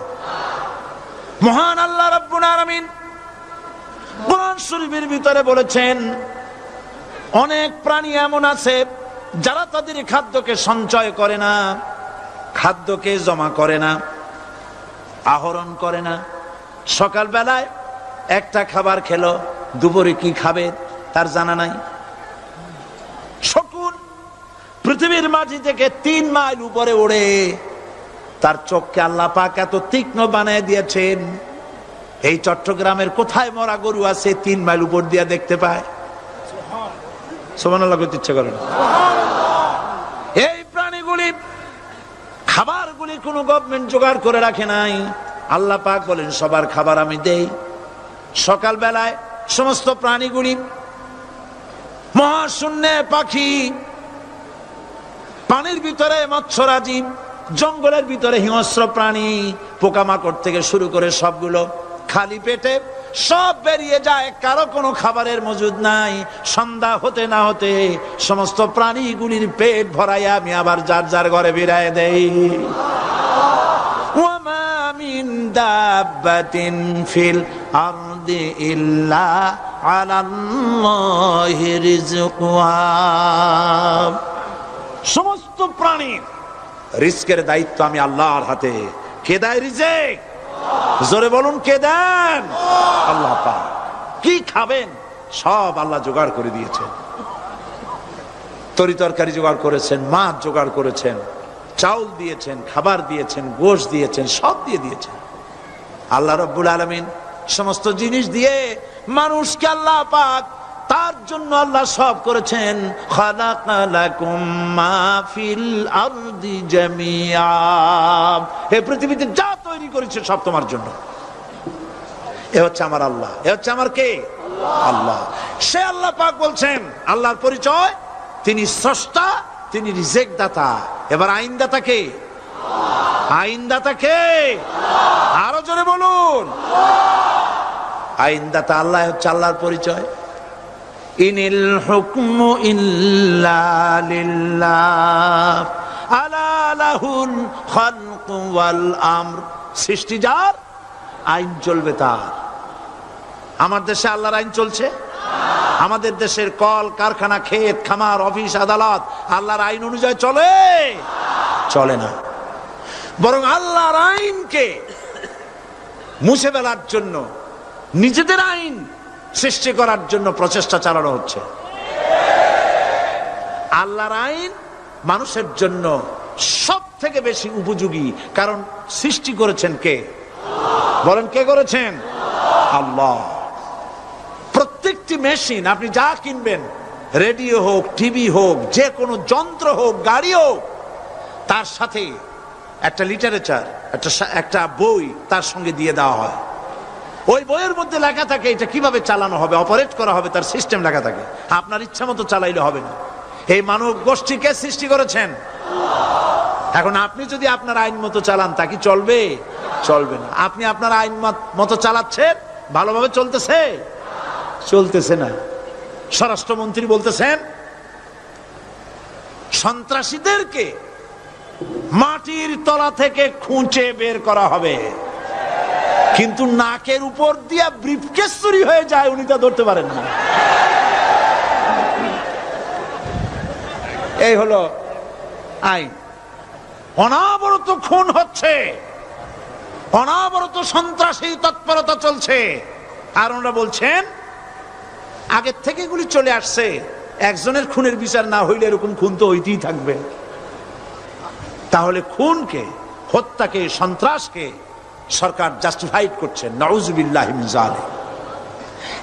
মহান আল্লাহ রাব্বুল আলামিন কোরআন শরীফের ভিতরে বলেছেন অনেক প্রাণী এমন আছে যারা তাদের খাদ্যকে সঞ্চয় করে না, খাদ্যকে জমা করে না, আহরণ করে না। সকাল বেলায় একটা খাবার খেলো, দুপুরে কি খাবে তার জানা নাই। শকুন পৃথিবীর মাটি থেকে 3 মাইল উপরে ওড়ে, তার চোখকে আল্লাহ পাক এত তীক্ষ্ণ বানিয়ে দিয়েছেন, এই চট্টগ্রামের কোথায় মরা গরু আছে 3 মাইল উপর দিয়া দেখতে পায়? সুবহানাল্লাহ করতে ইচ্ছা করে না। এই প্রাণীগুলি, খাবারগুলি কোনো গভর্নমেন্ট জোগাড় করে রাখে নাই। আল্লাহ পাক বলেন সবার খাবার আমি দেই। সকাল বেলায় সমস্ত প্রাণীগুলি, মহাশূন্যে পাখি, পানির ভিতরে মৎস্যরাজি, জঙ্গলের ভিতরে হিংস্র প্রাণী, পোকামাকড় থেকে শুরু করে সবগুলো খালি পেটে সব বেরিয়ে যায়, কারো কোনো খাবারের মজুদ নাই। সন্ধ্যা হতে না হতে সমস্ত প্রাণীগুলির পেট ভরাইয়া আমি আবার যার যার ঘরে বিরায় দেই। ওয়ামা মিন দাব্বাতিন ফিল আরদি ইল্লা আলাল্লাহি রিজকুহা। সমস্ত প্রাণীর রিজকের দায়িত্ব আমি আল্লাহর হাতে। কে দেয় রিজেক? জোরে বলুন, কে দেন? আল্লাহ পাক। কি খাবেন সব আল্লাহ জোগাড় করে দিয়েছেন। তরি তরকারি জোগাড় করেছেন, মাছ জোগাড় করেছেন, চাউল দিয়েছেন, খাবার দিয়েছেন, গোশ দিয়েছেন, সব দিয়ে দিয়েছেন। আল্লাহ রাব্বুল আলামিন সমস্ত জিনিস দিয়ে মানুষকে আল্লাহ পাক তার জন্য আল্লাহ সব করেছেন। খালাকালাকুম মা ফিল আরদি জামিআ। এই পৃথিবীতে যা তৈরি করেছে সব তোমার জন্য। এ হচ্ছে আমার আল্লাহ, এ হচ্ছে আমার কে? আল্লাহ। সে আল্লাহ পাক বলছেন, আল্লাহর পরিচয়, তিনি স্রষ্টা, তিনি রিজেক দাতা। এবার আইনদাতা কে? আইনদাতা কে? আরো জোরে বলুন। আইনদাতা আল্লাহ হচ্ছে আল্লাহর পরিচয়। ইনিল হুকমু ইল্লা লিল্লাহ আলা লাহুল খালকু ওয়াল আমর। সৃষ্টি যার, আইন চলবে তার। আমার দেশে আল্লাহর আইন চলছে? আমাদের দেশের কল কারখানা, ক্ষেত খামার, অফিস আদালত আল্লাহর আইন অনুযায়ী চলে? চলে না। বরং আল্লাহর আইনকে মুছে ফেলার জন্য, নিজেদের আইন সৃষ্টি করার জন্য প্রচেষ্টা চালানো হচ্ছে। আল্লাহর আইন মানুষের জন্য সব থেকে বেশি উপযোগী, কারণ সৃষ্টি করেছেন কে? বলেন, কে করেছেন? আল্লাহ। প্রত্যেকটি মেশিন, আপনি যা কিনবেন, রেডিও হোক, টিভি হোক, যে কোনো যন্ত্র হোক, গাড়ি হোক, তার সাথে একটা লিটারেচার, একটা বই তার সঙ্গে দিয়ে দেওয়া হয়। ওই বইয়ের মধ্যে লেখা থাকে এটা কিভাবে চালানো হবে, অপারেট করা হবে, তার সিস্টেম লেখা থাকে। আপনার ইচ্ছা মতো চালাইলে হবে না। এই মানব গোষ্ঠীকে সৃষ্টি করেছেন। এখন আপনি যদি আপনার আইন মতো চালান, তা কি চলবে? চলবে না। আপনি আপনার আইন মতো চালাচ্ছেন, ভালোভাবে চলতেছে? চলতেছে না। স্বরাষ্ট্রমন্ত্রী বলতেছেন সন্ত্রাসীদেরকে মাটির তলা থেকে খুঁজে বের করা হবে, কিন্তু নাকের উপর দিয়া ব্রিফকেস চুরি হয়ে যায়, উনি তা ধরতে পারেন না। এই হলো আইন। অনাবরত খুন হচ্ছে, অনাবরত সন্ত্রাসী তৎপরতা চলছে, আর ওনারা বলছেন আগের থেকে এগুলি চলে আসছে, একজনের খুনের বিচার না হইলে এরকম খুন তো হইতেই থাকবে। তাহলে খুনকে, হত্যাকে, সন্ত্রাসকে সরকার জাস্টিফাইড করছেন। নাউযুবিল্লাহি মিন যালিক।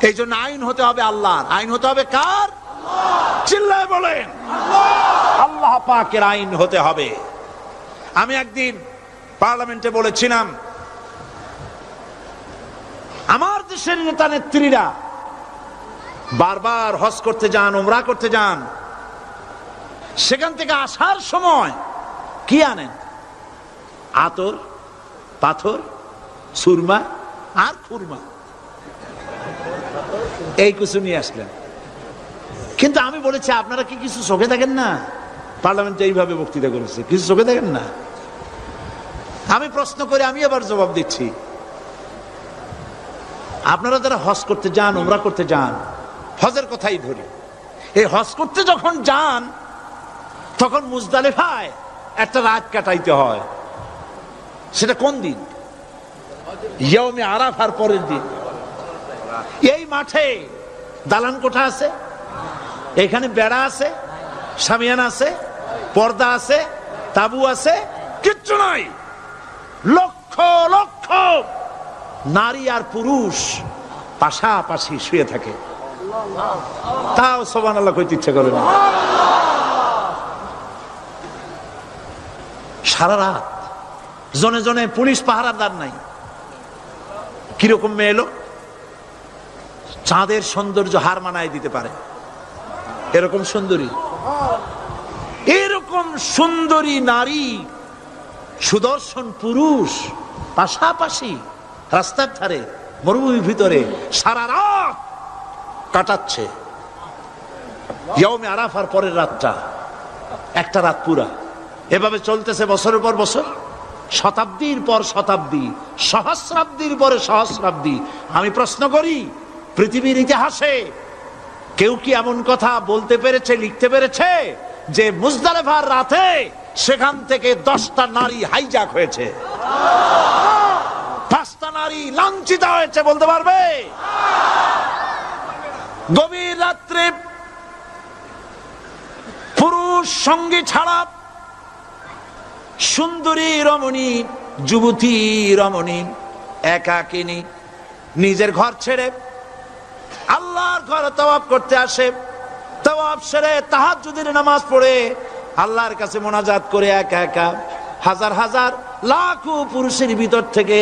এই জন্য আইন হতে হবে আল্লাহর। আইন হতে হবে কার? চিল্লায় বলেন, আল্লাহ পাকের আইন হতে হবে। আমি একদিন পার্লামেন্টে বলেছিলাম, আমার দেশের নেতা নেত্রীরা বারবার হজ করতে যান, উমরা করতে যান, সেখান থেকে আসার সময় কি আনেন? আতর, পাথর, সুরমা আর খুরমা, এই কিছু নিয়ে আসলেন। কিন্তু আমি বলেছি, আপনারা কি কিছু চোখে দেখেন না? পার্লামেন্টে এইভাবে বক্তৃতা করেছে, কিছু চোখে দেখেন না? আমি প্রশ্ন করে আমি আবার জবাব দিচ্ছি, আপনারা যারা হজ করতে যান, উমরা করতে যান, হজের কথাই ধরি, এই হজ করতে যখন যান তখন মুজদালিফায় একটা রাত কাটাইতে হয়। সেটা কোন দিন? ইয়াউমে আরাফার পরের দিন। এই মাঠে দালান কোঠা আছে, এখানে বেড়া আছে, শামিয়ানা আছে, পর্দা আছে, তাবু আছে, কিচ্ছু নাই। লক্ষ লক্ষ নারী আর পুরুষ পাশাপাশি শুয়ে থাকে, তাও সুবহানাল্লাহ কইতে ইচ্ছা করে না। সারা রাত জনে জনে পুলিশ পাহারাদার নাই। কিরকম মেয়ে এলো, চাঁদের সৌন্দর্য হার মানায় দিতে পারে এরকম সুন্দরী, এরকম সুন্দরী নারী, সুদর্শন পুরুষ পাশাপাশি রাস্তার ধারে মরুভূমির ভিতরে সারা রাত কাটাচ্ছে। ইয়াউমে আরাফার পরের রাতটা একটা রাত পুরা। এভাবে চলতেছে বছরের পর বছর, শতাব্দীর পর শতাব্দী, সহস্রাব্দীর পরে সহস্রাব্দী। আমি প্রশ্ন করি, পৃথিবীর ইতিহাসে কেউ কি এমন কথা বলতে পেরেছে, লিখতে পেরেছে যে মুজদালিফার রাতে সেখান থেকে 10টা নারী হাইজ্যাক হয়েছে, 5টা নারী লাঞ্ছিত হয়েছে? বলতে পারবে? গভীর রাত্রে পুরুষ সঙ্গী ছাড়া সুন্দরী রমণী, যুবতী রমণী একাকিনী নিজের ঘর ছেড়ে আল্লাহর ঘরে তাওয়াফ করতে আসে। তাওয়াফ সেরে তাহাজ্জুদের নামাজ পড়ে আল্লাহর কাছে মোনাজাত করে একা একা হাজার হাজার লাখো পুরুষের ভিতর থেকে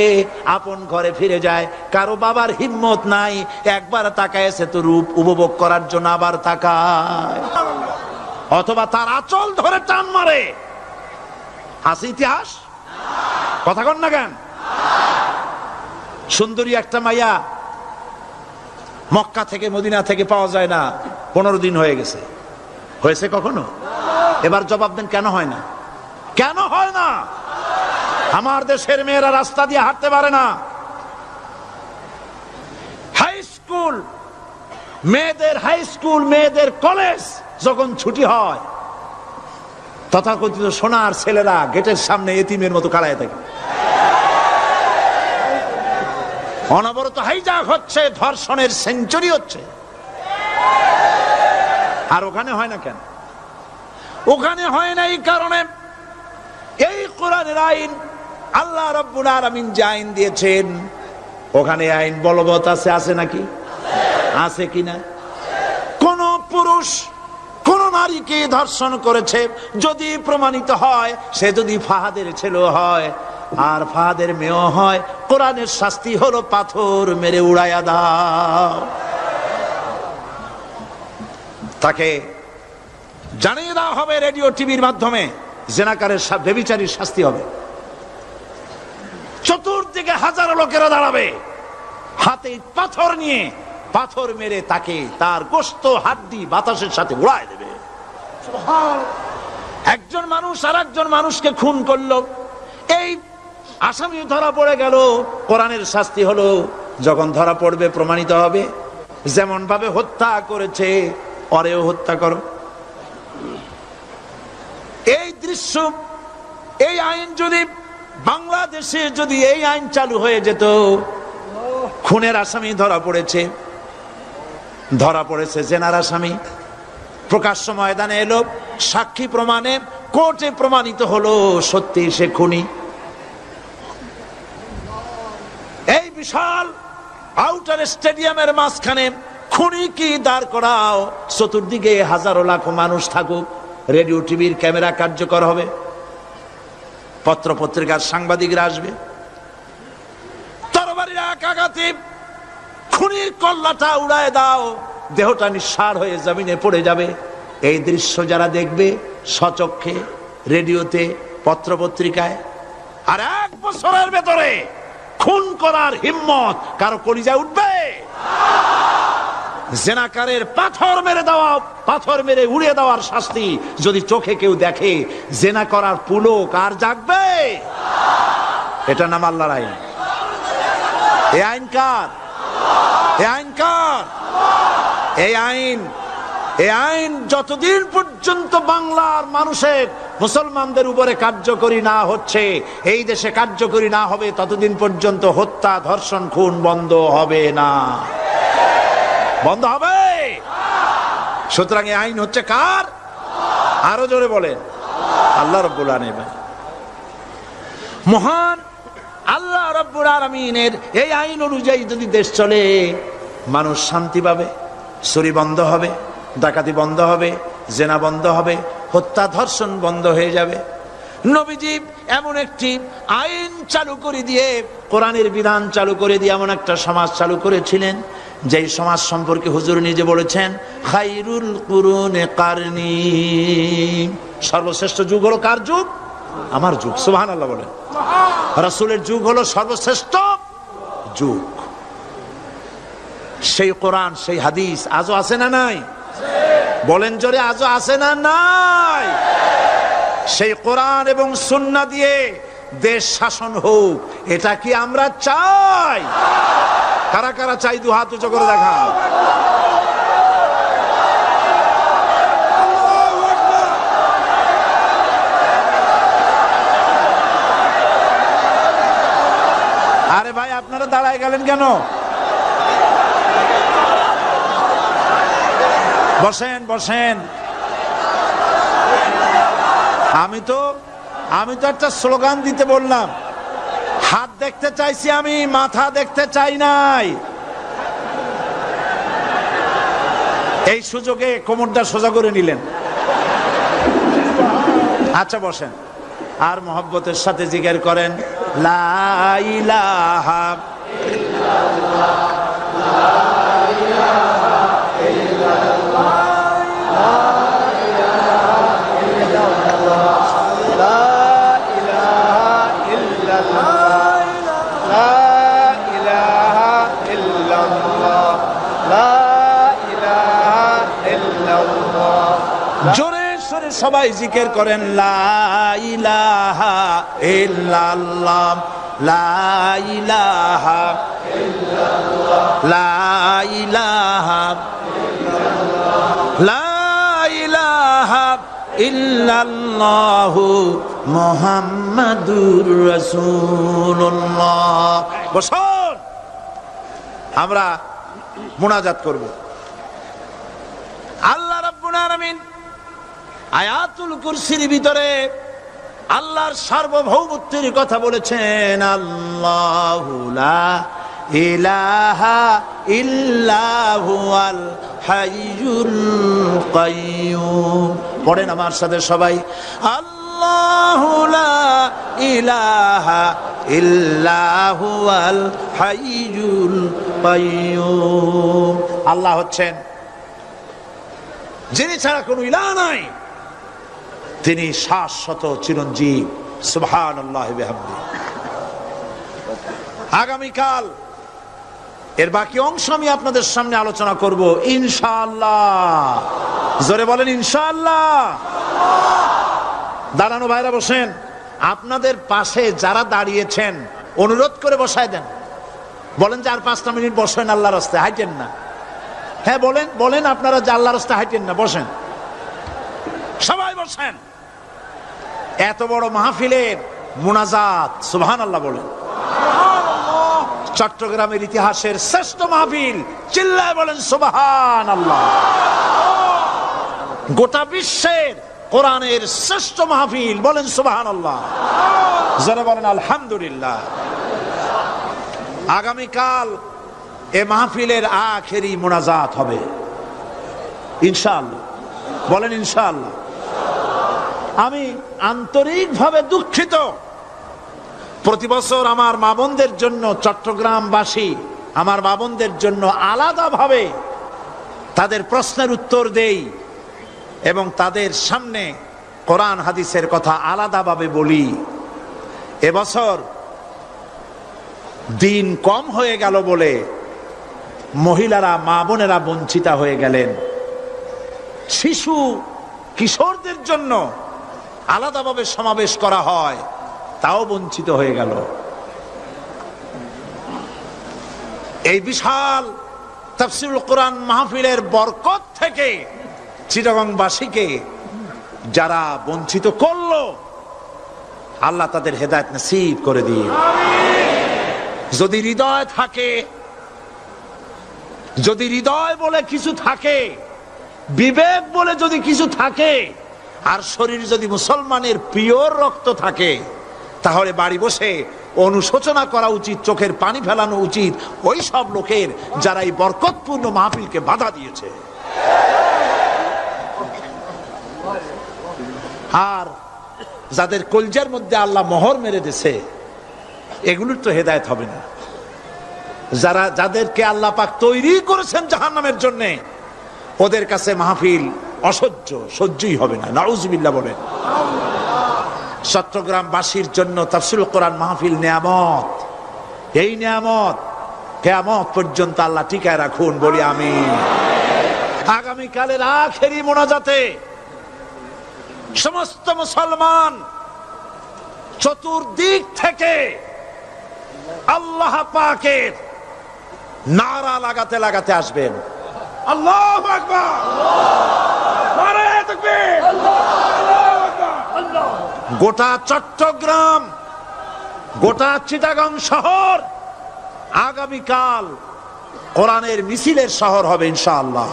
আপন ঘরে ফিরে যায়। কারো বাবার হিম্মত নাই, একবার তাকায় তো রূপ উপভোগ করার জন্য আবার তাকায়, অথবা তার আঁচল ধরে টান মারে। আছে ইতিহাস? কথা কন না কেন? সুন্দরী একটা মাইয়া মক্কা থেকে মদিনা থেকে পাওয়া যায় না, 15 দিন হয়ে গেছে। হয়েছে কখনো? এবার জবাব দেন, কেন হয় না? কেন হয় না? আমার দেশের মেয়েরা রাস্তা দিয়ে হাঁটতে পারে না। হাই স্কুল মেয়েদের, হাই স্কুল মেয়েদের কলেজ যখন ছুটি হয়, তথাকথিত সোনার ছেলেরা গেটের সামনে এতিমের মতো কালায় থাকে। অনবরত হাইজ্যাক হচ্ছে, ধর্ষণের সেঞ্চুরি হচ্ছে। আর ওখানে হয় না কেন? ওখানে হয় না এই কারণে, এই কোরআনের আইন আল্লাহ রাব্বুল আলামিন যে আইন দিয়েছেন, ওখানে আইন বলবৎ আছে। আছে নাকি? আছে কিনা? পুরুষ কোন নারীকে ধর্ষণ করেছে যদি প্রমাণিত হয়, সে যদি ফাহাদের ছেলে হয় আর ফাহাদের মেয়ে হয়, কোরআনের শাস্তি হলো পাথর মেরে উড়াইয়া দাও। তাকে জানিয়ে দেওয়া হবে রেডিও টিভির মাধ্যমে জেনাকারের ব্যভিচারীর শাস্তি হবে। চতুর্দিকে হাজারো লোকেরা দাঁড়াবে, হাতে পাথর নিয়ে পাথর মেরে তাকে তার গোশত হাড্ডি বাতাসের সাথে উড়ায় দেবে। একজন মানুষ আর একজন মানুষকে খুন করলো, এই আসামি ধরা পড়ে গেল, কোরআনের শাস্তি হলো যখন ধরা পড়বে প্রমাণিত হবে যেমন ভাবে হত্যা করেছে পরেও হত্যা করো। এই দৃশ্য, এই আইন যদি বাংলাদেশে যদি এই আইন চালু হয়ে যেত, খুনের আসামি ধরা পড়েছে জেনার আসামি, প্রকাশ্য ময়দানে এলো, সাক্ষী প্রমাণে কোর্টে প্রমাণিত হলো সত্যি সে খুনি। এই বিশাল আউটার স্টেডিয়ামের মাঝখানে খুনি কি দাঁড় করাও, চতুর্দিকে হাজারো লাখো মানুষ থাকুক, রেডিও টিভির ক্যামেরা কার্যকর হবে, পত্র পত্রিকার সাংবাদিকরা আসবে, তরবারির এক আঘাতে খুনির কল্লাটা উড়ায় দাও, দেহটা নিঃসাড় হয়ে জমিনে পড়ে যাবে। এই দৃশ্য যারা দেখবে সচক্ষে, রেডিওতে, পত্র পত্রিকায়, আর 1 বছরের ভেতরে খুন করার হিম্মত কারো কলিজায় উঠবে? জেনাকারের পাথর মেরে উড়িয়ে দেওয়ার শাস্তি যদি চোখে কেউ দেখে, জেনা করার পুলক আর জাগবে? এটা নাম আল্লাহর আইন। এই আইন কার? এই আইন যতদিন পর্যন্ত বাংলার মানুষের, মুসলমানদের উপরে কার্যকরী না হচ্ছে, এই দেশে কার্যকরী না হবে, ততদিন পর্যন্ত হত্যা, ধর্ষণ, খুন বন্ধ হবে না। বন্ধ হবে। সুতরাং এই আইন হচ্ছে কার? আরো জোরে বলেন, আল্লাহ রাব্বুল আলামিন। মহান আল্লাহ রাব্বুল আলামিনের এই আইন অনুযায়ী যদি দেশ চলে, মানুষ শান্তি পাবে, চুরি বন্ধ হবে, ডাকাতি বন্ধ হবে, জেনা বন্ধ হবে, হত্যা ধর্ষণ বন্ধ হয়ে যাবে। নবীজি এমন একটি আইন চালু করে দিয়ে, কোরআনের বিধান চালু করে দিয়ে এমন একটা সমাজ চালু করেছিলেন, যেই সমাজ সম্পর্কে হুজুর নিজে বলেছেন, খায়রুল কুরুনে কারনি, সর্বশ্রেষ্ঠ যুগ হলো কার যুগ? আমার যুগ। সুবহানাল্লাহ বলেন। রাসূলের যুগ হলো সর্বশ্রেষ্ঠ যুগ। সেই কোরআন, সেই হাদিস আজও আছে না নাই? বলেন জোরে, আজও আছে না নাই? সেই কোরআন এবং সুন্নাহ দিয়ে দেশ শাসন হোক, এটা কি আমরা চাই? কারা কারা চাই? দু হাত উঁচু করে দেখা। আরে ভাই, আপনারা দাঁড়ায় গেলেন কেন? বসেন বসেন। আমি তো একটা স্লোগান দিতে বললাম, হাত দেখতে চাইছি আমি, মাথা দেখতে চাই নাই। এই সুযোগে কোমরটা সোজা করে নিলেন। আচ্ছা বসেন, আর মহব্বতের সাথে জিকির করেন, লা ইলাহা ইল্লাল্লাহ, লা ইলাহা ইল্লাল্লাহ, লা ইলাহা ইল্লাল্লাহ, লা ইলাহা ইল্লাল্লাহ, লা ইলাহা ইল্লাল্লাহ, লা ইলাহা ইল্লাল্লাহ। জোরে সরে সবাই জিকির করেন, লা ইলাহা ইল্লাল্লাহ, লা ইলাহা ইল্লাল্লাহ, লা ইলাহা ইল্লাল্লাহ, লা ইলাহা ইল্লাল্লাহু মুহাম্মাদুর রাসূলুল্লাহ। বসুন, আমরা মুনাজাত করব। আল্লাহ রাব্বুল আলামিন আয়াতুল কুরসির ভিতরে আল্লাহর সার্বভৌমত্বের কথা বলেছেন, আল্লাহু লা ইলাহা ইল্লা হুয়াল হাইয়ুল কাইয়ুম। পড়েন আমার সাথে সবাই, আল্লাহু লা ইলাহা ইল্লা হুয়াল হাইয়ুল কাইয়ুম। আল্লাহ হচ্ছেন যিনি ছাড়া কোনো ইলাহ নাই, তিনি শাশ্বত চিরঞ্জীব। সুবহানাল্লাহ ওয়া বিহামদিহি। আগামীকাল এর বাকি অংশ আমি আপনাদের সামনে আলোচনা করব ইনশাআল্লাহ। জোরে বলেন ইনশাআল্লাহ। দাঁড়ানো ভাইরা বসেন। আপনাদের পাশে যারা দাঁড়িয়েছেন অনুরোধ করে বসায় দেন। বলেন যে আর 5টা মিনিট বসেন, আল্লাহর রাস্তায় হাঁটেন না। হ্যাঁ বলেন, বলেন আপনারা যে আল্লাহর রাস্তায় হাঁটেন না, বসেন, সবাই বসেন। এত বড় মাহফিলের মুনাজাত, সুবহানাল্লাহ বলেন। চট্টগ্রামের ইতিহাসের শ্রেষ্ঠ মাহফিল, চিল্লায় বলেন সুবহানাল্লাহ। গোটা বিশ্বের কোরআনের শ্রেষ্ঠ মাহফিল, বলেন সুবহানাল্লাহ। যারা বলেন আলহামদুলিল্লাহ। আগামীকাল এ মাহফিলের আখেরি মুনাজাত হবে ইনশাআল্লাহ। বলেন ইনশাআল্লাহ। আমি আন্তরিকভাবে দুঃখিত, প্রতি বছর আমার মা বোনদের জন্য, চট্টগ্রামবাসী আমার মা বোনদের জন্য আলাদাভাবে তাদের প্রশ্নের উত্তর দেই এবং তাদের সামনে কোরআন হাদিসের কথা আলাদাভাবে বলি। এবছর দিন কম হয়ে গেল বলে মহিলারা, মা বোনেরা বঞ্চিতা হয়ে গেলেন। শিশু কিশোরদের জন্য আলাদাভাবে সমাবেশ করা হয়, তাও বঞ্চিত হয়ে গেল। এই বিশাল তাফসীরুল কোরআন মাহফিলের বরকত থেকে চিটাগংবাসীকে যারা বঞ্চিত করলো, আল্লাহ তাদের হেদায়েত নসিব করে দিন। যদি হৃদয় থাকে, যদি হৃদয় বলে কিছু থাকে, বিবেক বলে যদি কিছু থাকে, আর শরীর যদি মুসলমানের পিওর রক্ত থাকে, তাহলে বাড়ি বসে অনুশোচনা করা উচিত, চোখের পানি ফেলানো উচিত ওই সব লোকের যারা এই বরকতপূর্ণ মাহফিলকে বাধা দিয়েছে। আর যাদের কলজার মধ্যে আল্লাহ মোহর মেরে দিয়েছে, এগুলোর তো হেদায়েত হবে না। যাদেরকে আল্লাহ পাক তৈরি করেছেন জাহান্নামের জন্য, ওদের কাছে মাহফিল অসহ্য, সহ্যই হবে না। নাউজুবিল্লাহ বলেন। চট্টগ্রামবাসীর জন্য তাফসীরুল কোরআন মাহফিল নিয়ামত। এই নিয়ামত কিয়ামত পর্যন্ত আল্লাহ টিকায় রাখুন, বলি আমিন। আগামীকালের আখেরি মোনাজাতে সমস্ত মুসলমান চতুর্দিক থেকে আল্লাহ পাকের নারা লাগাতে লাগাতে আসবেন। আল্লাহু আকবার, নারায়ে তাকবীর। গোটা চট্টগ্রাম, গোটা চিটাগং শহর আগামীকাল কোরআনের মিছিলের শহর হবে ইনশাআল্লাহ।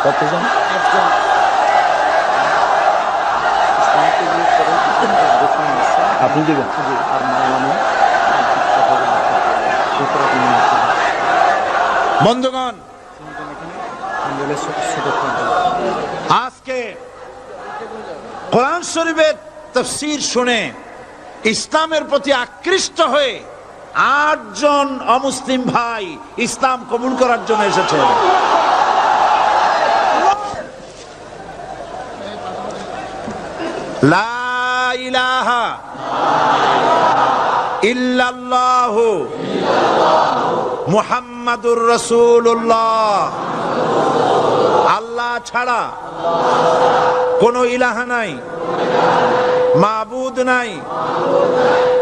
কতজন? আপনি দেবেন। বন্ধুগণ, আজকে কোরআন শরীফের তাফসীর শুনে ইসলামের প্রতি আকৃষ্ট হয়ে 8 জন অমুসলিম ভাই ইসলাম কবুল করার জন্য এসেছে। লা ইলাহা ইল্লাল্লাহু মুহাম্মাদুর রাসূলুল্লাহ। আল্লাহ ছাড়া কোনো ইলাহ নাই, মাবুদ নাই।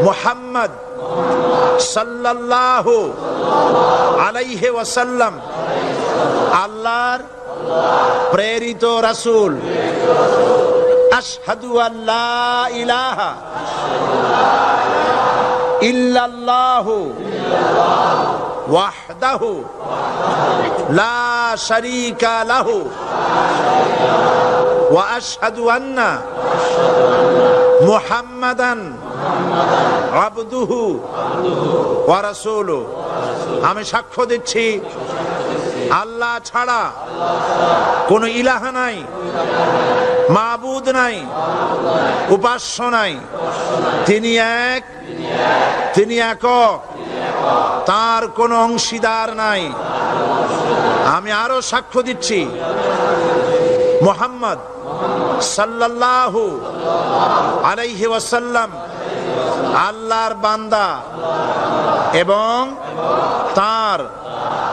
মুহাম্মদ সাল্লাল্লাহু আলাইহি ওয়াসাল্লাম আল্লাহর প্রেরিত রাসূল। আশহাদু আল্লা ইলাহা ইল্লাল্লাহু ওয়াহদাহু লা শারীকা লাহু ওয়া আশহাদু আন্না মুহাম্মাদান আবদুহু ওয়া রাসূলুহু। আমি সাক্ষ্য দিচ্ছি আল্লাহ ছাড়া কোন ইলাহ নাই, মাবুদ নাই, উপাস্য নাই। তিনি এক, তিনি একক, তার কোন অংশীদার নাই। আমি আরো সাক্ষ্য দিচ্ছি মুহাম্মদ সাল্লাল্লাহু আলাইহি ওয়াসাল্লাম আল্লাহর বান্দা এবং তার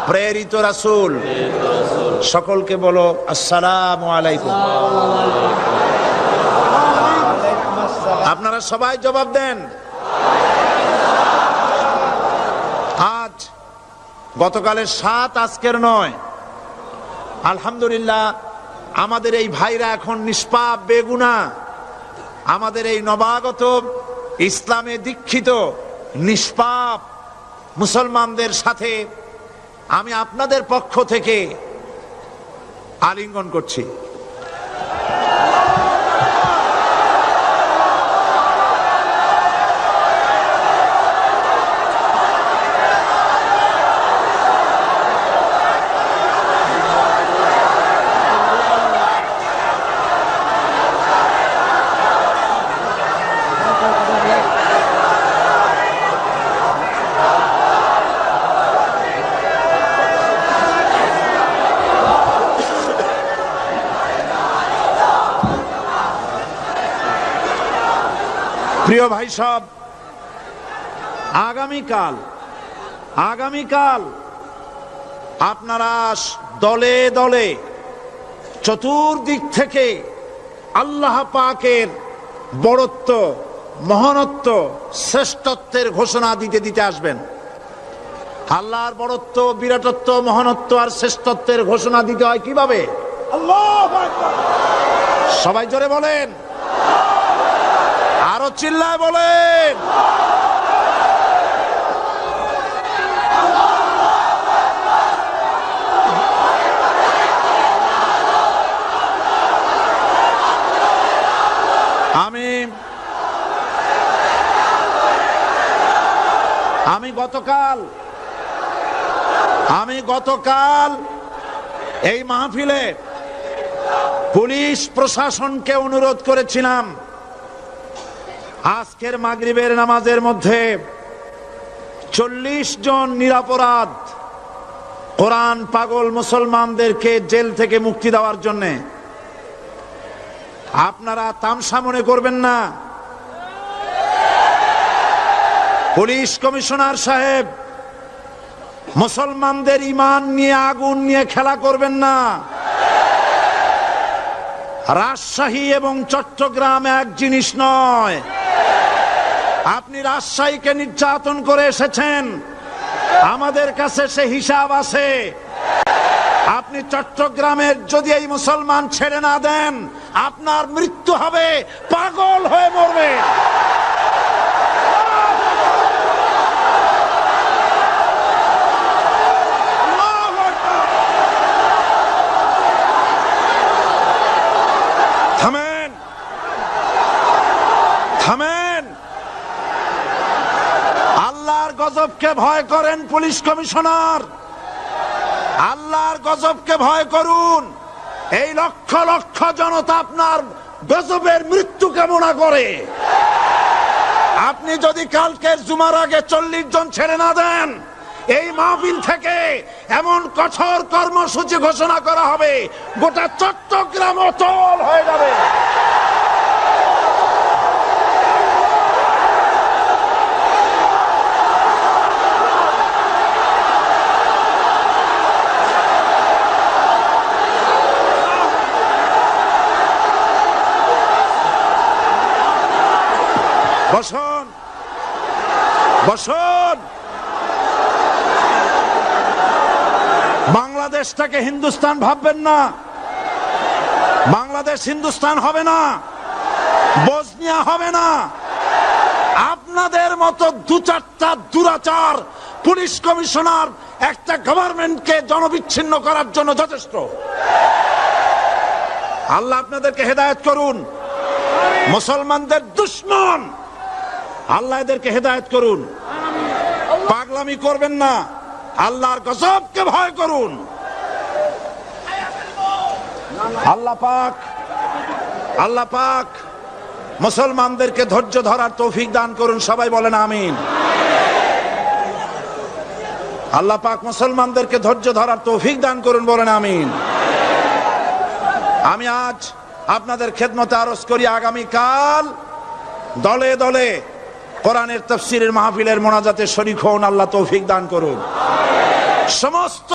প্রেরিত রাসূল। সকলকে বলো আসসালামু আলাইকুম। আপনারা সবাই জবাব দেন। আজ গতকালের ৭, আজকের ৯। আলহামদুলিল্লাহ, আমাদের এই ভাইরা এখন নিষ্পাপ বেগুনা। আমাদের এই নবাগত ইসলামে দীক্ষিত নিষ্পাপ মুসলমানদের সাথে আমি আপনাদের পক্ষ থেকে আলিঙ্গন করছি। প্রিয় ভাই সব, আগামীকাল আপনারা দলে দলে চতুর্দিক থেকে আল্লাহ পাকের বড়ত্ব, মহানত্ব, শ্রেষ্ঠত্বের ঘোষণা দিতে দিতে আসবেন। আল্লাহর বড়ত্ব, বিরাটত্ব, মহানত্ব আর শ্রেষ্ঠত্বের ঘোষণা দিতে হয় কিভাবে? আল্লাহু আকবার। সবাই জোরে বলেন, আরো চিল্লায় বলেন। আমি গতকাল এই মাহফিলে পুলিশ প্রশাসনকে অনুরোধ করেছিলাম, আজকের মাগরিবের নামাজের মধ্যে 40 জন নিরপরাধ কোরআন পাগল মুসলমানদেরকে জেল থেকে মুক্তি দেওয়ার জন্য। আপনারা তামসা মনে করবেন না। পুলিশ কমিশনার সাহেব, মুসলমানদের ঈমান নিয়ে, আগুন নিয়ে খেলা করবেন না। রাজশাহী এবং চট্টগ্রাম এক জিনিস নয়। আপনি রাজশাহীকে নির্যাতন করে এসেছেন, আমাদের কাছে সে হিসাব আছে। আপনি চট্টগ্রামের যদি এই মুসলমান ছেড়ে না দেন, আপনার মৃত্যু হবে, পাগল হয়ে মরবে। থামেন। আল্লাহর গজবকে ভয় করেন পুলিশ কমিশনার, আল্লাহর গজবকে ভয় করুন। এই লক্ষ লক্ষ জনতা আপনার গজবের মৃত্যু কামনা করে। আপনি যদি কালকের জুমার আগে 40 জন ছেড়ে না দেন, এই মাহফিল থেকে এমন কঠোর কর্মসূচি ঘোষণা করা হবে, গোটা চট্টগ্রাম অচল হয়ে যাবে। বসুন, বসুন। বাংলাদেশটাকে হিন্দুস্তান ভাববেন না। বাংলাদেশ হিন্দুস্তান হবে না, বসনিয়া হবে না। আপনাদের মতো 2-4টা দুরাচার পুলিশ কমিশনার একটা গভর্নমেন্টকে জনবিচ্ছিন্ন করার জন্য যথেষ্ট। আল্লাহ আপনাদেরকে হেদায়েত করুন। মুসলমানদের দুশমন, আল্লাহ এদেরকে হেদায়েত করুন। পাগলামি করবেন না, আল্লাহর গজবকে ভয় করুন। আল্লাহ পাক মুসলমানদেরকে ধৈর্য ধরার তৌফিক দান করুন। সবাই বলেন আমিন। আল্লাহ পাক মুসলমানদেরকে ধৈর্য ধরার তৌফিক দান করুন, বলেন আমিন। আমি আজ আপনাদের খেদমতে আরজ করি, আগামীকাল দলে দলে কোরআনের তাফসীরের মাহফিলের মোনাজাতে শরীক হন। আল্লাহ তৌফিক দান করুন। সমস্ত